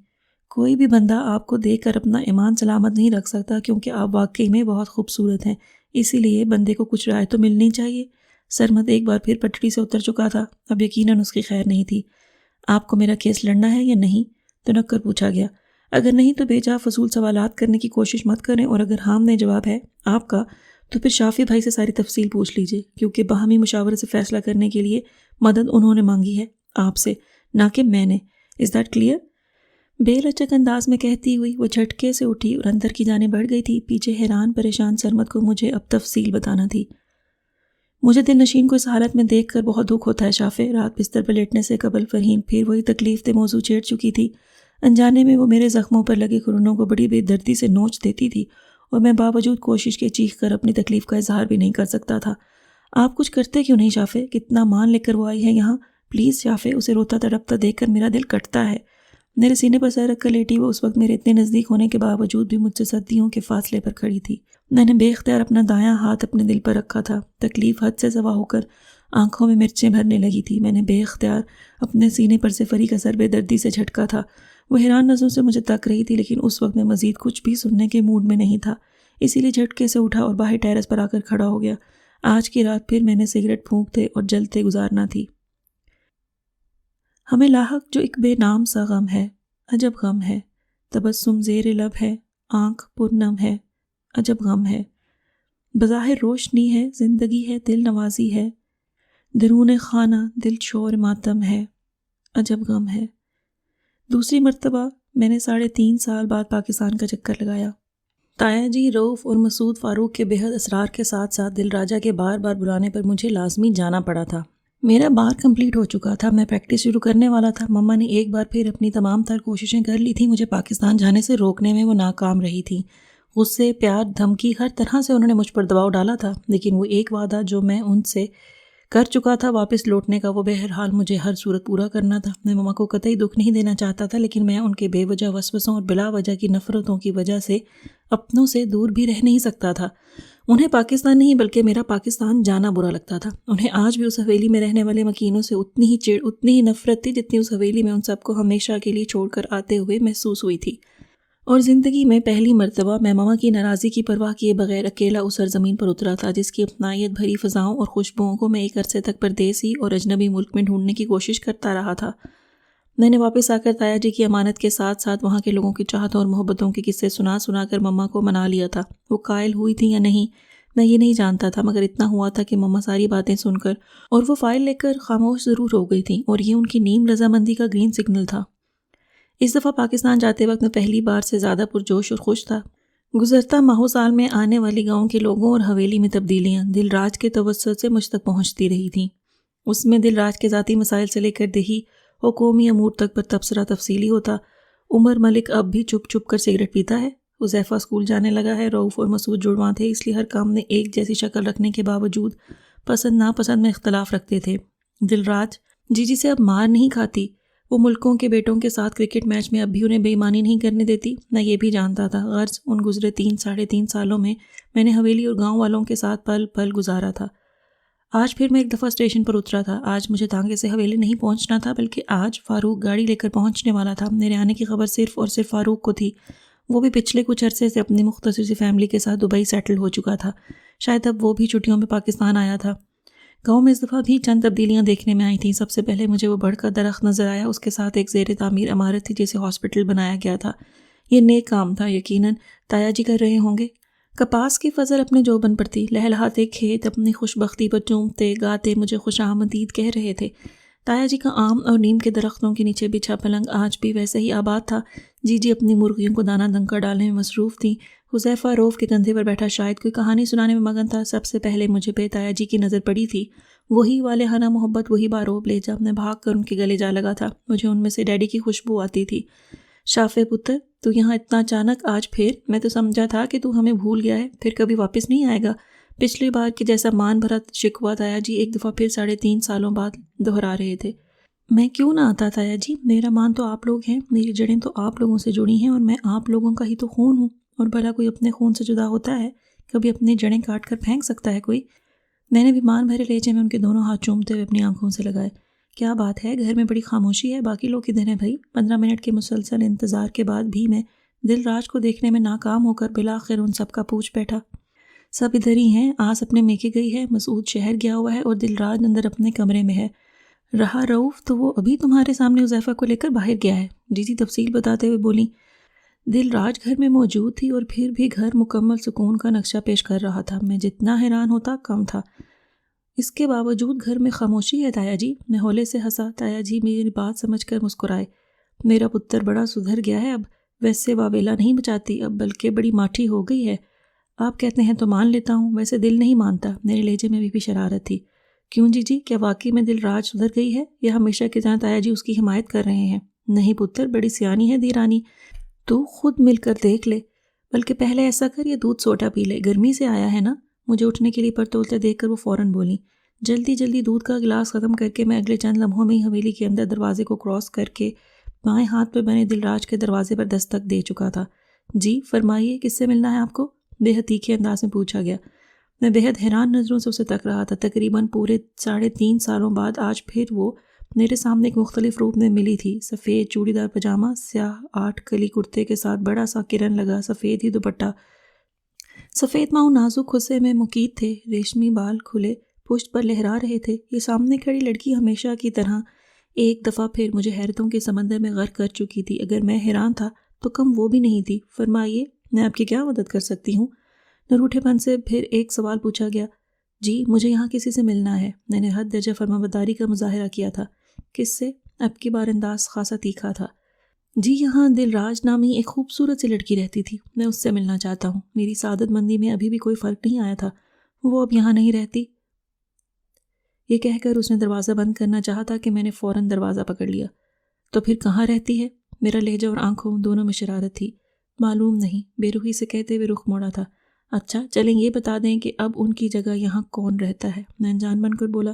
کوئی بھی بندہ آپ کو دیکھ کر اپنا ایمان سلامت نہیں رکھ سکتا، کیونکہ آپ واقعی میں بہت خوبصورت ہیں، اسی لیے بندے کو کچھ رائے تو ملنی چاہیے۔ سرمد ایک بار پھر پٹڑی سے اتر چکا تھا، اب یقیناً اس کی خیر نہیں تھی۔ آپ کو میرا کیس لڑنا ہے یا نہیں؟ تنک کر پوچھا گیا۔ اگر نہیں تو بے جا فضول سوالات کرنے کی کوشش مت کریں، اور اگر ہاں میں جواب ہے آپ کا تو پھر شافی بھائی سے ساری تفصیل پوچھ لیجئے، کیونکہ باہمی مشاورے سے فیصلہ کرنے کے لیے مدد انہوں نے مانگی ہے آپ سے، نہ کہ میں نے۔ Is that clear? بے لچک انداز میں کہتی ہوئی وہ جھٹکے سے اٹھی اور اندر کی جانب بڑھ گئی تھی۔ پیچھے حیران پریشان سرمد کو مجھے اب تفصیل بتانا تھی۔ مجھے دلنشین کو اس حالت میں دیکھ کر بہت دکھ ہوتا ہے شافے۔ رات بستر پر لیٹنے سے قبل فرحین پھر وہی تکلیف دہ موضوع چھیڑ چکی تھی۔ انجانے میں وہ میرے زخموں پر لگے خرونوں کو بڑی بے دردی سے نوچ دیتی تھی، اور میں باوجود کوشش کے چیخ کر اپنی تکلیف کا اظہار بھی نہیں کر سکتا تھا۔ آپ کچھ کرتے کیوں نہیں شافے؟ کتنا مان لے کر وہ آئی ہے یہاں۔ پلیز شافے، اسے روتا تڑپتا دیکھ کر میرا دل کٹتا ہے۔ میرے سینے پر سر رکھ کر لیٹی وہ اس وقت میرے اتنے نزدیک ہونے کے باوجود بھی مجھ سے صدیوں کے فاصلے پر کھڑی تھی۔ میں نے بے اختیار اپنا دایاں ہاتھ اپنے دل پر رکھا تھا۔ تکلیف حد سے سوا ہو کر آنکھوں میں مرچیں بھرنے لگی تھی۔ میں نے بے اختیار اپنے سینے پر سے فری کا سر بے دردی سے جھٹکا تھا۔ وہ حیران نظروں سے مجھے تک رہی تھی، لیکن اس وقت میں مزید کچھ بھی سننے کے موڈ میں نہیں تھا، اسی لیے جھٹکے سے اٹھا اور باہر ٹیرس پر آ کر کھڑا ہو گیا۔ آج کی رات پھر میں نے سگریٹ پھونکتے اور جلتے گزارنا تھی۔ ہمیں لاحق جو ایک بے نام سا غم ہے، عجب غم ہے۔ تبسم زیر لب ہے، آنکھ پرنم ہے، عجب غم ہے۔ بظاہر روشنی ہے، زندگی ہے، دل نوازی ہے، درون خانہ دل شور ماتم ہے، عجب غم ہے۔ دوسری مرتبہ میں نے 3.5 سال بعد پاکستان کا چکر لگایا۔ تایا جی، رؤف اور مسعود فاروق کے بے حد اسرار کے ساتھ ساتھ دل راجہ کے بار بار بلانے پر مجھے لازمی جانا پڑا تھا۔ میرا بار کمپلیٹ ہو چکا تھا، میں پریکٹس شروع کرنے والا تھا۔ مما نے ایک بار پھر اپنی تمام تر کوششیں کر لی تھیں، مجھے پاکستان جانے سے روکنے میں وہ ناکام رہی تھیں۔ غصے، پیار، دھمکی، ہر طرح سے انہوں نے مجھ پر دباؤ ڈالا تھا، لیکن وہ ایک وعدہ جو میں ان سے کر چکا تھا واپس لوٹنے کا، وہ بہرحال مجھے ہر صورت پورا کرنا تھا۔ میں مما کو قطعی دکھ نہیں دینا چاہتا تھا، لیکن میں ان کے بے وجہ وسوسوں اور بلا وجہ کی نفرتوں کی وجہ سے اپنوں سے دور بھی رہ نہیں سکتا تھا۔ انہیں پاکستان نہیں بلکہ میرا پاکستان جانا برا لگتا تھا۔ انہیں آج بھی اس حویلی میں رہنے والے مکینوں سے اتنی ہی چڑ، اتنی ہی نفرت تھی جتنی اس حویلی میں ان سب کو ہمیشہ کے لیے چھوڑ کر آتے ہوئے محسوس ہوئی تھی۔ اور زندگی میں پہلی مرتبہ میں ماما کی ناراضی کی پرواہ کیے بغیر اکیلا اس سرزمین پر اترا تھا جس کی اپنائیت بھری فضاؤں اور خوشبوؤں کو میں ایک عرصے تک پردیسی اور اجنبی ملک میں ڈھونڈنے کی کوشش کرتا رہا تھا۔ میں نے واپس آ کر تایا جی کی امانت کے ساتھ ساتھ وہاں کے لوگوں کی چاہتوں اور محبتوں کے قصے سنا سنا کر مما کو منا لیا تھا۔ وہ قائل ہوئی تھی یا نہیں میں یہ نہیں جانتا تھا، مگر اتنا ہوا تھا کہ مما ساری باتیں سن کر اور وہ فائل لے کر خاموش ضرور ہو گئی تھیں، اور یہ ان کی نیم رضامندی کا گرین سگنل تھا۔ اس دفعہ پاکستان جاتے وقت میں پہلی بار سے زیادہ پرجوش اور خوش تھا۔ گزرتا ماہو سال میں آنے والی گاؤں کے لوگوں اور حویلی میں تبدیلیاں دل راج کے توسط سے مجھ تک پہنچتی رہی تھیں۔ اس میں دل راج کے ذاتی مسائل سے لے کر دیہی اور قومی امور تک پر تبصرہ تفصیلی ہوتا۔ عمر ملک اب بھی چپ چپ کر سگریٹ پیتا ہے، حذیفہ اسکول جانے لگا ہے، رؤف اور مسعود جڑواں تھے، اس لیے ہر کام میں ایک جیسی شکل رکھنے کے باوجود پسند ناپسند میں اختلاف رکھتے تھے۔ دل راج جی سے اب مار نہیں کھاتی، وہ ملکوں کے بیٹوں کے ساتھ کرکٹ میچ میں اب بھی انہیں بے ایمانی نہیں کرنے دیتی، میں یہ بھی جانتا تھا۔ غرض ان گزرے 3 ساڑھے 3 سالوں میں میں نے حویلی اور گاؤں والوں کے ساتھ پل پل گزارا تھا۔ آج پھر میں ایک دفعہ اسٹیشن پر اترا تھا۔ آج مجھے تانگے سے حویلی نہیں پہنچنا تھا، بلکہ آج فاروق گاڑی لے کر پہنچنے والا تھا۔ میرے آنے کی خبر صرف اور صرف فاروق کو تھی۔ وہ بھی پچھلے کچھ عرصے سے اپنی مختصر سی فیملی کے ساتھ دبئی سیٹل ہو چکا تھا۔ شاید اب وہ بھی چھٹیوں میں پاکستان آیا تھا۔ گاؤں میں اس دفعہ بھی چند تبدیلیاں دیکھنے میں آئی تھیں۔ سب سے پہلے مجھے وہ بڑھ کا درخت نظر آیا، اس کے ساتھ ایک زیر تعمیر عمارت تھی جسے ہاسپٹل بنایا گیا تھا۔ یہ نیک کام تھا، یقیناً تایا جی کر رہے ہوں گے۔ کپاس کی فضل اپنے جوبن پر تھی، لہلہاتے کھیت اپنی خوش بختی پر چومتے گاتے مجھے خوش آمدید کہہ رہے تھے۔ تایا جی کا آم اور نیم کے درختوں کے نیچے بچھا پلنگ آج بھی ویسے ہی آباد تھا۔ جی اپنی مرغیوں کو دانہ دنکا ڈالنے میں مصروف تھیں۔ حذیفہ روف کے کندھے پر بیٹھا شاید کوئی کہانی سنانے میں مگن تھا۔ سب سے پہلے مجھے پہ تایا جی کی نظر پڑی تھی، وہی والہانہ محبت، وہی باروب لہجہ۔ میں بھاگ کر ان کے گلے جا لگا تھا۔ مجھے ان میں سے ڈیڈی کی خوشبو آتی تھی۔ شافے پتر، تو یہاں اتنا اچانک آج پھر؟ میں تو سمجھا تھا کہ تو ہمیں بھول گیا ہے، پھر کبھی واپس نہیں آئے گا۔ پچھلی بار کے جیسا مان بھرا شکوہ تایا جی ایک دفعہ پھر 3.5 سالوں بعد دہرا رہے تھے۔ میں کیوں نہ آتا تایا جی؟ میرا مان تو آپ لوگ ہیں، میری جڑیں تو آپ لوگوں سے جڑی ہیں، اور میں آپ لوگوں کا ہی تو خون ہوں۔ اور بھلا کوئی اپنے خون سے جدا ہوتا ہے؟ کبھی اپنی جڑیں کاٹ کر پھینک سکتا ہے کوئی؟ میں نے بھی مان بھرے لہجے میں ان کے دونوں ہاتھ چومتے ہوئے اپنی آنکھوں سے لگائے۔ کیا بات ہے، گھر میں بڑی خاموشی ہے، باقی لوگ کدھر ہیں بھائی؟ 15 منٹ کے مسلسل انتظار کے بعد بھی میں دل راج کو دیکھنے میں ناکام ہو کر بالآخر ان سب کا پوچھ بیٹھا۔ سب ادھر ہی ہیں، آس اپنے میکے گئی ہے، مسعود شہر گیا ہوا ہے، اور دل راج اندر اپنے کمرے میں ہے۔ رہا رؤف تو وہ ابھی تمہارے سامنے حذیفہ کو لے کر باہر گیا ہے۔ جی تفصیل بتاتے ہوئے بولی۔ دل راج گھر میں موجود تھی، اور پھر بھی گھر مکمل سکون کا نقشہ پیش کر رہا تھا۔ میں جتنا حیران ہوتا کم تھا۔ اس کے باوجود گھر میں خاموشی ہے تایا جی؟ میں ہولے سے ہنسا۔ تایا جی میری بات سمجھ کر مسکرائے۔ میرا پتر بڑا سدھر گیا ہے، اب ویسے واویلا نہیں بچاتی، اب بلکہ بڑی ماٹھی ہو گئی ہے۔ آپ کہتے ہیں تو مان لیتا ہوں، ویسے دل نہیں مانتا۔ میرے لہجے میں بھی شرارت تھی۔ کیوں جی کیا واقعی میں دل راج سدھر گئی ہے، یا ہمیشہ کی طرح تایا جی اس کی حمایت کر رہے ہیں؟ نہیں پتر، بڑی سیانی ہے دھیرانی، تو خود مل کر دیکھ لے۔ بلکہ پہلے ایسا کر، یہ دودھ سوڈا پی لے، گرمی سے آیا ہے نا۔ مجھے اٹھنے کے لیے پر تولتے دیکھ کر وہ فوراً بولی۔ جلدی دودھ کا گلاس ختم کر کے میں اگلے چند لمحوں میں ہی حویلی کے اندر دروازے کو کراس کر کے بائیں ہاتھ پہ بنے دل راج کے دروازے پر دستک دے چکا تھا۔ جی فرمائیے، کس سے ملنا ہے آپ کو؟ بے حد تیکھے انداز میں پوچھا گیا۔ میں بے حد حیران نظروں سے اسے تک رہا تھا۔ تقریباً پورے 3.5 سالوں بعد آج پھر وہ میرے سامنے ایک مختلف روپ میں ملی تھی۔ سفید چوڑی دار پاجامہ، سیاہ 8 کلی کرتے کے ساتھ بڑا سا کرن لگا سفید ہی دوپٹہ، سفید ماؤں نازک خصے میں مقید تھے، ریشمی بال کھلے پشت پر لہرا رہے تھے۔ یہ سامنے کھڑی لڑکی ہمیشہ کی طرح ایک دفعہ پھر مجھے حیرتوں کے سمندر میں غرق کر چکی تھی۔ اگر میں حیران تھا تو کم وہ بھی نہیں تھی۔ فرمائیے، میں آپ کی کیا مدد کر سکتی ہوں؟ نروٹھے پن سے پھر ایک سوال پوچھا گیا۔ جی مجھے یہاں کسی سے ملنا ہے۔ میں نے حد درجہ فرمانبرداری کا مظاہرہ کیا تھا۔ کس سے؟ اب کی بار انداز خاصا تیکھا تھا۔ جی یہاں دل راج نامی ایک خوبصورت سی لڑکی رہتی تھی، میں اس سے ملنا چاہتا ہوں۔ میری سعادت مندی میں ابھی بھی کوئی فرق نہیں آیا تھا۔ وہ اب یہاں نہیں رہتی۔ یہ کہہ کر اس نے دروازہ بند کرنا چاہا تھا کہ میں نے فوراً دروازہ پکڑ لیا۔ تو پھر کہاں رہتی ہے؟ میرا لہجہ اور آنکھوں دونوں میں شرارت تھی۔ معلوم نہیں، بے رخی سے کہتے ہوئے رخ موڑا تھا۔ اچھا چلیں یہ بتا دیں کہ اب ان کی جگہ یہاں کون رہتا ہے؟ میں انجان بن کر بولا۔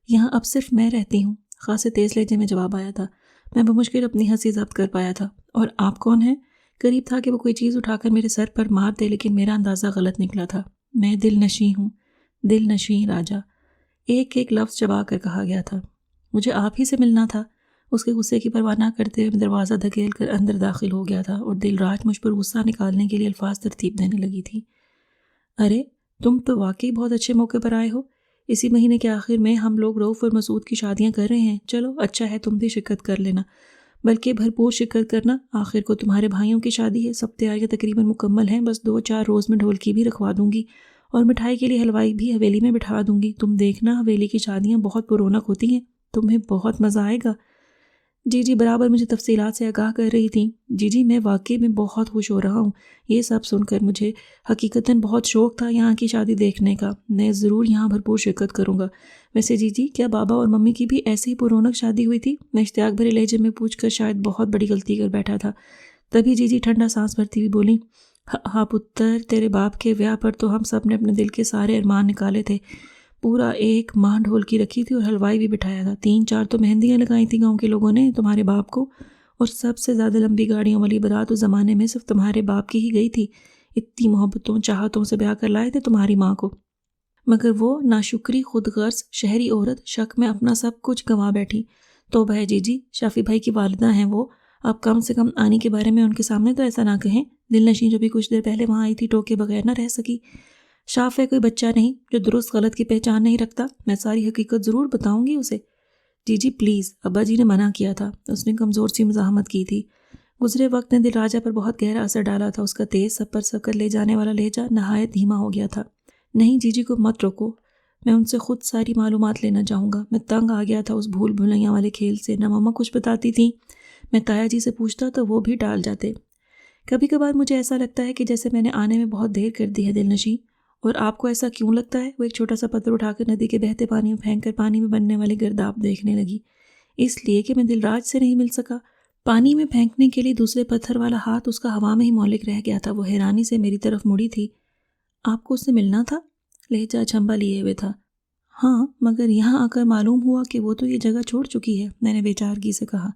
یہاں اب صرف میں رہتی ہوں، خاصے تیز لہجے میں جواب آیا تھا۔ میں بمشکل اپنی ہنسی ضبط کر پایا تھا۔ اور آپ کون ہیں؟ قریب تھا کہ وہ کوئی چیز اٹھا کر میرے سر پر مار دے، لیکن میرا اندازہ غلط نکلا تھا۔ میں دل نشیں ہوں، دل نشیں راجا، ایک ایک لفظ چبا کر کہا گیا تھا۔ مجھے آپ ہی سے ملنا تھا۔ اس کے غصے کی پرواہ نہ کرتے ہوئے دروازہ دھکیل کر اندر داخل ہو گیا تھا، اور دل راج مجھ پر غصہ نکالنے کے لیے الفاظ ترتیب دینے لگی تھی۔ ارے تم تو واقعی بہت اچھے موقع پر آئے ہو۔ اسی مہینے کے آخر میں ہم لوگ رؤف اور مسعود کی شادیاں کر رہے ہیں۔ چلو اچھا ہے، تم بھی شرکت کر لینا، بلکہ بھرپور شرکت کرنا۔ آخر کو تمہارے بھائیوں کی شادی ہے، سب تیاریاں تقریباً مکمل ہیں، بس 2-4 روز میں ڈھولکی بھی رکھوا دوں گی، اور مٹھائی کے لیے حلوائی بھی حویلی میں بٹھا دوں گی۔ تم دیکھنا، حویلی کی شادیاں بہت پرونق ہوتی ہیں، تمہیں بہت مزہ آئے گا۔ جی برابر مجھے تفصیلات سے آگاہ کر رہی تھیں۔ جی میں واقعی میں بہت خوش ہو رہا ہوں۔ یہ سب سن کر مجھے حقیقتاً بہت شوق تھا یہاں کی شادی دیکھنے کا۔ میں ضرور یہاں بھرپور شرکت کروں گا۔ ویسے جی کیا بابا اور ممی کی بھی ایسے ہی پرونق شادی ہوئی تھی؟ میں اشتیاق بھرے لہجے میں پوچھ کر شاید بہت بڑی غلطی کر بیٹھا تھا۔ تبھی جی ٹھنڈا سانس بھرتی ہوئی بولی، ہاں پتر، تیرے باپ کے بیاہ پر تو ہم سب نے اپنے دل کے سارے ارمان نکالے تھے۔ پورا 1 ماہ ڈھولکی رکھی تھی اور حلوائی بھی بٹھایا تھا۔ 3-4 تو مہندیاں لگائی تھیں گاؤں کے لوگوں نے تمہارے باپ کو، اور سب سے زیادہ لمبی گاڑیوں والی بارات اس زمانے میں صرف تمہارے باپ کی ہی گئی تھی۔ اتنی محبتوں چاہتوں سے بیاہ کر لائے تھے تمہاری ماں کو۔ مگر وہ ناشکری خود غرض شہری عورت شک میں اپنا سب کچھ گنوا بیٹھی۔ توبہ ہے جی، شافی بھائی کی والدہ ہیں وہ، آپ کم سے کم آنی کے بارے میں ان کے سامنے تو ایسا نہ کہیں۔ دل نشین جو بھی کچھ دیر پہلے وہاں آئی تھی ٹوکے بغیر نہ رہ سکی۔ شاف ہے کوئی بچہ نہیں جو درست غلط کی پہچان نہیں رکھتا، میں ساری حقیقت ضرور بتاؤں گی اسے۔ جی پلیز، ابا جی نے منع کیا تھا، اس نے کمزور سی مزاحمت کی تھی۔ گزرے وقت نے دل راجہ پر بہت گہرا اثر ڈالا تھا، اس کا تیز سفر کر لے جانے والا لہجہ نہایت دھیما ہو گیا تھا۔ نہیں جی کو مت روکو، میں ان سے خود ساری معلومات لینا چاہوں گا۔ میں تنگ آ گیا تھا اس بھول بھلیاں والے کھیل سے، نہ ماما کچھ بتاتی تھیں، میں تایا جی سے پوچھتا تو وہ بھی ٹال جاتے۔ کبھی کبھار مجھے ایسا لگتا ہے کہ جیسے میں نے آنے میں بہت دیر کر دی ہے دل نشین۔ اور آپ کو ایسا کیوں لگتا ہے؟ وہ ایک چھوٹا سا پتھر اٹھا کر ندی کے بہتے پانی میں پھینک کر پانی میں بننے والے گرداب دیکھنے لگی۔ اس لیے کہ میں دل راج سے نہیں مل سکا۔ پانی میں پھینکنے کے لیے دوسرے پتھر والا ہاتھ اس کا ہوا میں ہی مولک رہ گیا تھا۔ وہ حیرانی سے میری طرف مڑی تھی۔ آپ کو اس سے ملنا تھا؟ لہجہ چھمبا لیے ہوئے تھا۔ ہاں، مگر یہاں آ کر معلوم ہوا کہ وہ تو یہ جگہ چھوڑ چکی ہے، میں نے بے چارگی سے کہا۔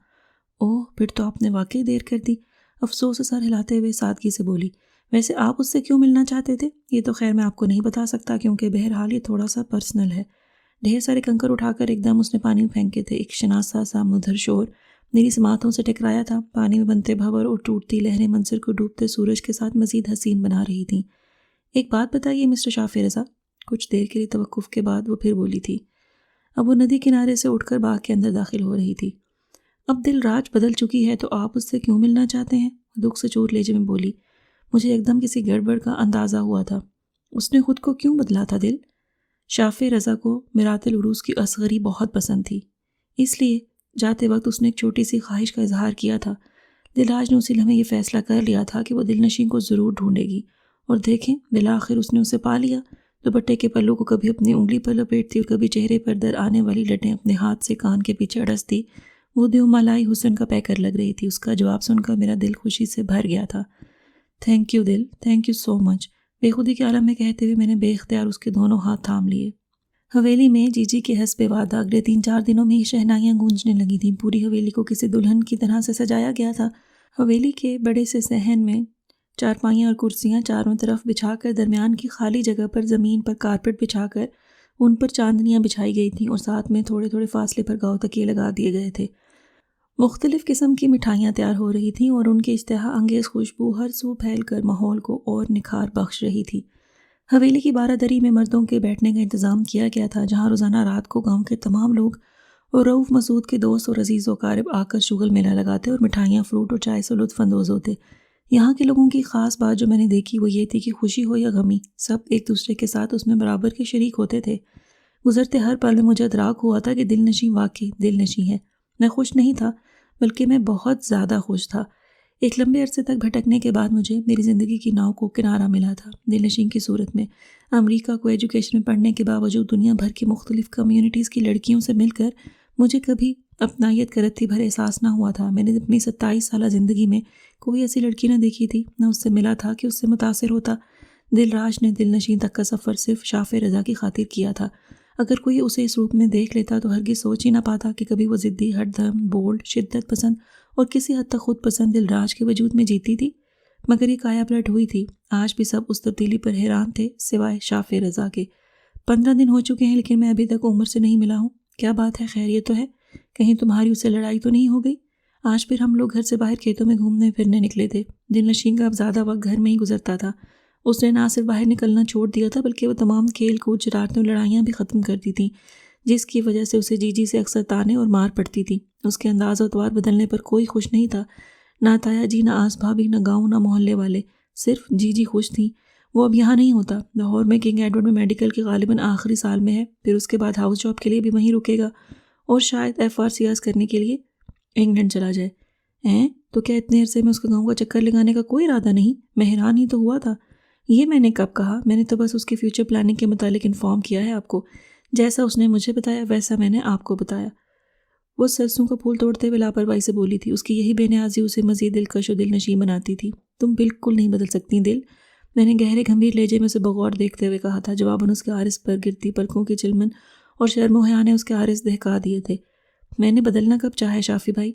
اوہ، پھر تو آپ نے واقعی دیر کر دی، افسوس سے سر ہلاتے ہوئے سادگی سے بولی۔ ویسے آپ اس سے کیوں ملنا چاہتے تھے؟ یہ تو خیر میں آپ کو نہیں بتا سکتا کیونکہ بہرحال یہ تھوڑا سا پرسنل ہے۔ ڈھیر سارے کنکر اٹھا کر ایک دم اس نے پانی میں پھینکے تھے۔ ایک شناسا سا مدھر شور میری سماعتوں سے ٹکرایا تھا۔ پانی میں بنتے بھنور اور ٹوٹتی لہریں منظر کو ڈوبتے سورج کے ساتھ مزید حسین بنا رہی تھیں۔ ایک بات بتائیے مسٹر شافی رضا، کچھ دیر کے لیے توقف کے بعد وہ پھر بولی تھی۔ اب وہ ندی کنارے سے اٹھ کر باغ کے اندر داخل ہو رہی تھی۔ اب دل راج بدل چکی ہے تو آپ اس سے کیوں ملنا چاہتے ہیں؟ دکھ سے چور لہجے میں بولی۔ مجھے ایک دم کسی گڑبڑ کا اندازہ ہوا تھا۔ اس نے خود کو کیوں بدلا تھا دل؟ شافی رضا کو میرات العروس کی اصغری بہت پسند تھی، اس لیے جاتے وقت اس نے ایک چھوٹی سی خواہش کا اظہار کیا تھا۔ دل راج نے اسی لمحے یہ فیصلہ کر لیا تھا کہ وہ دل نشین کو ضرور ڈھونڈے گی، اور دیکھیں بالآخر اس نے اسے پا لیا۔ دوپٹے کے پلو کو کبھی اپنی انگلی پر لپیٹتی اور کبھی چہرے پر در آنے والی لٹیں اپنے ہاتھ سے کان کے پیچھے اڑستی، وہ دیو مالائی حسن کا پیکر لگ رہی تھی۔ اس کا جواب سن کر میرا دل خوشی سے بھر گیا تھا۔ تھینک یو دل، تھینک یو سو مچ، بے خودی کے عالم میں کہتے ہوئے میں نے بے اختیار اس کے دونوں ہاتھ تھام لیے۔ حویلی میں جی کے حسب وعدہ اگلے 3-4 دنوں میں ہی شہنائیاں گونجنے لگی تھیں۔ پوری حویلی کو کسی دلہن کی طرح سے سجایا گیا تھا۔ حویلی کے بڑے سے صحن میں چارپائیاں اور کرسیاں چاروں طرف بچھا کر درمیان کی خالی جگہ پر زمین پر کارپٹ بچھا کر ان پر چاندنیاں بچھائی گئی تھیں، اور ساتھ میں تھوڑے تھوڑے فاصلے پر گاؤ تکیے لگا دیے گئے تھے۔ مختلف قسم کی مٹھائیاں تیار ہو رہی تھیں اور ان کی اشتہا انگیز خوشبو ہر سو پھیل کر ماحول کو اور نکھار بخش رہی تھی۔ حویلی کی بارہ میں مردوں کے بیٹھنے کا انتظام کیا گیا تھا، جہاں روزانہ رات کو گاؤں کے تمام لوگ اور رؤوف مسعود کے دوست اور عزیز و اقارب آ کر شغل میلہ لگاتے اور مٹھائیاں، فروٹ اور چائے سے لطف اندوز ہوتے۔ یہاں کے لوگوں کی خاص بات جو میں نے دیکھی وہ یہ تھی کہ خوشی ہو یا غمی، سب ایک دوسرے کے ساتھ اس میں برابر کے شریک ہوتے تھے۔ گزرتے ہر پل میں مجھے ادراک ہوا تھا کہ دل نشین واقعی دل نشین ہے۔ میں خوش نہیں تھا، بلکہ میں بہت زیادہ خوش تھا۔ ایک لمبے عرصے تک بھٹکنے کے بعد مجھے میری زندگی کی ناؤ کو کنارہ ملا تھا، دل نشین کی صورت میں۔ امریکہ کو ایجوکیشن میں پڑھنے کے باوجود دنیا بھر کی مختلف کمیونٹیز کی لڑکیوں سے مل کر مجھے کبھی اپنائیت کا رتھی بھر احساس نہ ہوا تھا۔ میں نے اپنی 27 سالہ زندگی میں کوئی ایسی لڑکی نہ دیکھی تھی، نہ اس سے ملا تھا کہ اس سے متاثر ہوتا۔ دل راج نے دل نشین تک کا سفر صرف شافی رضا کی خاطر کیا تھا۔ اگر کوئی اسے اس روپ میں دیکھ لیتا تو ہرگز سوچ ہی نہ پاتا کہ کبھی وہ ضدی، ہٹ دھرم، بولڈ، شدت پسند اور کسی حد تک خود پسند دل راج کے وجود میں جیتی تھی۔ مگر یہ کایا پلٹ ہوئی تھی۔ آج بھی سب اس تبدیلی پر حیران تھے سوائے شافی رضا کے۔ 15 دن ہو چکے ہیں لیکن میں ابھی تک عمر سے نہیں ملا ہوں۔ کیا بات ہے، خیریت تو ہے؟ کہیں تمہاری اس سے لڑائی تو نہیں ہو گئی؟ آج پھر ہم لوگ گھر سے باہر کھیتوں میں گھومنے پھرنے نکلے تھے۔ دل نشین کا اب زیادہ وقت گھر میں ہی گزرتا تھا۔ اس نے نہ صرف باہر نکلنا چھوڑ دیا تھا بلکہ وہ تمام کھیل کود، شرارتیں اور لڑائیاں بھی ختم کر دی تھیں، جس کی وجہ سے اسے جی سے اکثر تانے اور مار پڑتی تھی۔ اس کے انداز و اطوار بدلنے پر کوئی خوش نہیں تھا، نہ تایا جی، نہ آس بھابی، نہ گاؤں، نہ محلے والے، صرف جی خوش تھیں۔ وہ اب یہاں نہیں ہوتا، لاہور میں کنگ ایڈورڈ میں میڈیکل کے غالباً آخری سال میں ہے، پھر اس کے بعد ہاؤس جاب کے لیے بھی وہیں رکے گا اور شاید FRCS کرنے کے لیے انگلینڈ چلا جائے۔ تو کیا اتنے عرصے میں اس کے گاؤں کا چکر لگانے کا کوئی ارادہ نہیں؟ میں حیران ہی تو ہوا تھا۔ یہ میں نے کب کہا؟ میں نے تو بس اس کی فیوچر پلاننگ کے متعلق انفارم کیا ہے آپ کو۔ جیسا اس نے مجھے بتایا ویسا میں نے آپ کو بتایا۔ وہ سرسوں کا پھول توڑتے ہوئے لاپرواہی سے بولی تھی۔ اس کی یہی بے نیازی اسے مزید دلکش و دل نشین بناتی تھی۔ تم بالکل نہیں بدل سکتی دل، میں نے گہرے گھمبیر لہجے میں اسے بغور دیکھتے ہوئے کہا تھا۔ جواباً اس کے عارض پر گرتی پلکوں کی چلمن اور شرم و حیا نے اس کے عارض دہکا دیے تھے۔ میں نے بدلنا کب چاہے شافی بھائی؟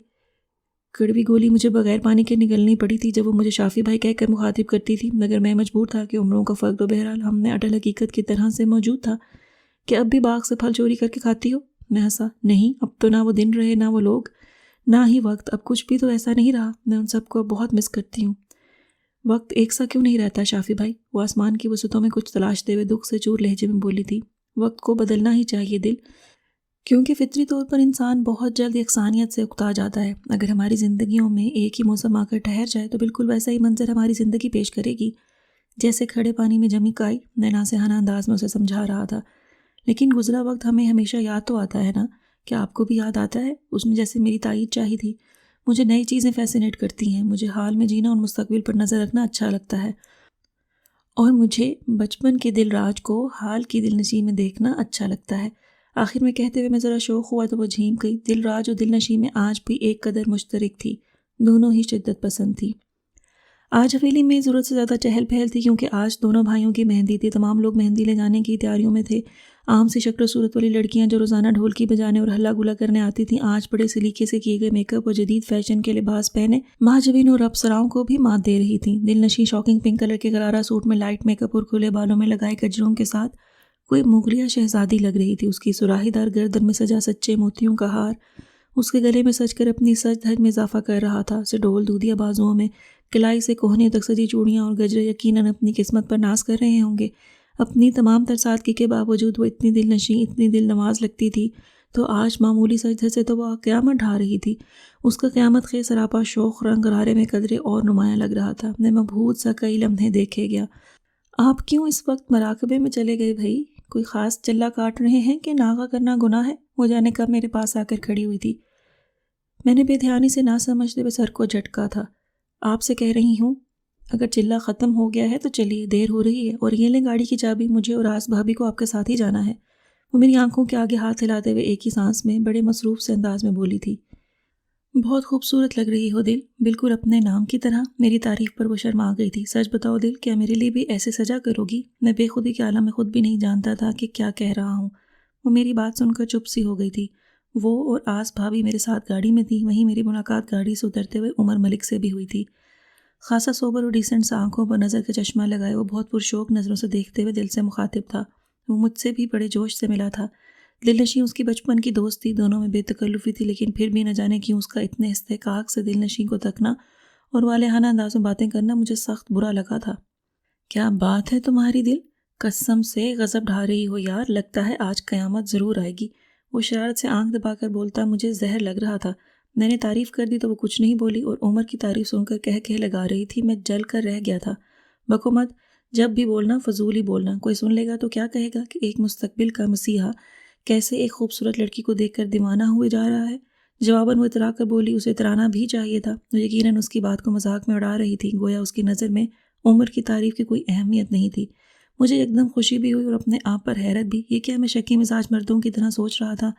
کڑوی گولی مجھے بغیر پانی کے نگلنی پڑی تھی جب وہ مجھے شافی بھائی کہہ کر مخاطب کرتی تھی، مگر میں مجبور تھا کہ عمروں کا فرق تو بہرحال ہم نے اٹل حقیقت کی طرح سے موجود تھا۔ کہ اب بھی باغ سے پھل چوری کر کے کھاتی ہو؟ میں ہنسا۔ نہیں، اب تو نہ وہ دن رہے، نہ وہ لوگ، نہ ہی وقت، اب کچھ بھی تو ایسا نہیں رہا۔ میں ان سب کو بہت مس کرتی ہوں۔ وقت ایک سا کیوں نہیں رہتا شافی بھائی؟ وہ آسمان کی وسعتوں میں کچھ تلاشتے ہوئے دکھ سے چور لہجے میں بولی تھی۔ وقت کو بدلنا ہی چاہیے دل، کیونکہ فطری طور پر انسان بہت جلد یکسانیت سے اکتا جاتا ہے۔ اگر ہماری زندگیوں میں ایک ہی موسم آ کر ٹھہر جائے تو بالکل ویسا ہی منظر ہماری زندگی پیش کرے گی جیسے کھڑے پانی میں جمی کائی۔ میں ناصحانہ انداز میں اسے سمجھا رہا تھا۔ لیکن گزرا وقت ہمیں ہمیشہ یاد تو آتا ہے نا؟ کیا آپ کو بھی یاد آتا ہے؟ اس نے جیسے میری تائید چاہی تھی۔ مجھے نئی چیزیں فیسینیٹ کرتی ہیں، مجھے حال میں جینا اور مستقبل پر نظر رکھنا اچھا لگتا ہے، اور مجھے بچپن کے دل راج کو حال کی دل نشیں میں دیکھنا اچھا لگتا ہے۔ آخر میں کہتے ہوئے میں ذرا شوق ہوا تو وہ جھیم گئی۔ دل راج اور دل نشیں میں آج بھی ایک قدر مشترک تھی، دونوں ہی شدت پسند تھی۔ آج حویلی میں ضرورت سے زیادہ چہل پہل تھی کیونکہ آج دونوں بھائیوں کی مہندی تھی۔ تمام لوگ مہندی لے جانے کی تیاریوں میں تھے۔ عام سی شکل و صورت والی لڑکیاں جو روزانہ ڈھولکی بجانے اور ہلا گلا کرنے آتی تھیں آج بڑے سلیقے سے کیے گئے میک اپ اور جدید فیشن کے لباس پہنے مہاجبین اور افسراؤں کو بھی مات دے رہی تھیں۔ دل نشیں شاکنگ پنک کلر کے غرارہ سوٹ میں لائٹ میک اپ اور کھلے بالوں میں لگائے گجروں کے ساتھ کوئی مغلیہ شہزادی لگ رہی تھی۔ اس کی سراہی دار گردن میں سجا سچے موتیوں کا ہار اس کے گلے میں سج کر اپنی سج دھج میں اضافہ کر رہا تھا۔ اسے ڈول دودیا بازوؤں میں کلائی سے کوہنے تک سجی چوڑیاں اور گجرے یقیناً اپنی قسمت پر ناز کر رہے ہوں گے۔ اپنی تمام تر سادگی کے باوجود وہ اتنی دل نشیں، اتنی دل نواز لگتی تھی، تو آج معمولی سج دھج سے تو وہ قیامت ڈھا رہی تھی۔ اس کا قیامت خیز سراپا شوق رنگ غرارے میں قدرے اور نمایاں لگ رہا تھا۔ میں مبہوت سا کئی لمحے دیکھے گیا۔ آپ کیوں اس وقت مراقبے میں چلے گئے بھائی؟ کوئی خاص چلہ کاٹ رہے ہیں کہ ناغہ کرنا گناہ ہے؟ وہ جانے کب میرے پاس آ کر کھڑی ہوئی تھی۔ میں نے بے دھیانی سے نہ سمجھتے ہوئے سر کو جھٹکا تھا۔ آپ سے کہہ رہی ہوں اگر چلہ ختم ہو گیا ہے تو چلیے، دیر ہو رہی ہے، اور یہ لیں گاڑی کی چابی، مجھے اور آس بھابھی کو آپ کے ساتھ ہی جانا ہے۔ وہ میری آنکھوں کے آگے ہاتھ ہلاتے ہوئے ایک ہی سانس میں بڑے مصروف سے انداز میں بولی تھی۔ بہت خوبصورت لگ رہی ہو دل، بالکل اپنے نام کی طرح۔ میری تعریف پر وہ شرما گئی تھی۔ سچ بتاؤ دل، کیا میرے لیے بھی ایسے سجا کرو گی؟ میں بے خودی کے عالم میں خود بھی نہیں جانتا تھا کہ کیا کہہ رہا ہوں۔ وہ میری بات سن کر چپ سی ہو گئی تھی۔ وہ اور آس بھابھی میرے ساتھ گاڑی میں تھی۔ وہیں میری ملاقات گاڑی سے اترتے ہوئے عمر ملک سے بھی ہوئی تھی۔ خاصا سوبر اور ڈیسنٹ سا آنکھوں پر نظر کا چشمہ لگائے وہ بہت پرشوق نظروں سے دیکھتے ہوئے دل سے مخاطب تھا۔ وہ مجھ سے بھی بڑے جوش سے ملا تھا۔ دل نشیں اس کی بچپن کی دوست تھی، دونوں میں بے تکلفی تھی، لیکن پھر بھی نہ جانے کیوں اس کا اتنے استحقاق سے دل نشیں کو تکنا اور والہانہ انداز میں باتیں کرنا مجھے سخت برا لگا تھا۔ کیا بات ہے تمہاری دل، قسم سے غضب ڈھا رہی ہو یار، لگتا ہے آج قیامت ضرور آئے گی۔ وہ شرارت سے آنکھ دبا کر بولتا مجھے زہر لگ رہا تھا۔ میں نے تعریف کر دی تو وہ کچھ نہیں بولی اور عمر کی تعریف سن کر کہہ لگا رہی تھی۔ میں جل کر رہ گیا تھا۔ بکو مت، جب بھی بولنا فضول ہی بولنا، کوئی سن لے گا تو کیا کہے گا کہ ایک مستقبل کا مسیحا کیسے ایک خوبصورت لڑکی کو دیکھ کر دیوانہ ہوئے جا رہا ہے۔ جواباً وہ اترا کر بولی، اسے اترانا بھی چاہیے تھا۔ وہ یقیناً اس کی بات کو مذاق میں اڑا رہی تھی، گویا اس کی نظر میں عمر کی تعریف کی کوئی اہمیت نہیں تھی۔ مجھے یکدم خوشی بھی ہوئی اور اپنے آپ پر حیرت بھی۔ یہ کیا میں شکی مزاج مردوں کی طرح سوچ رہا تھا؟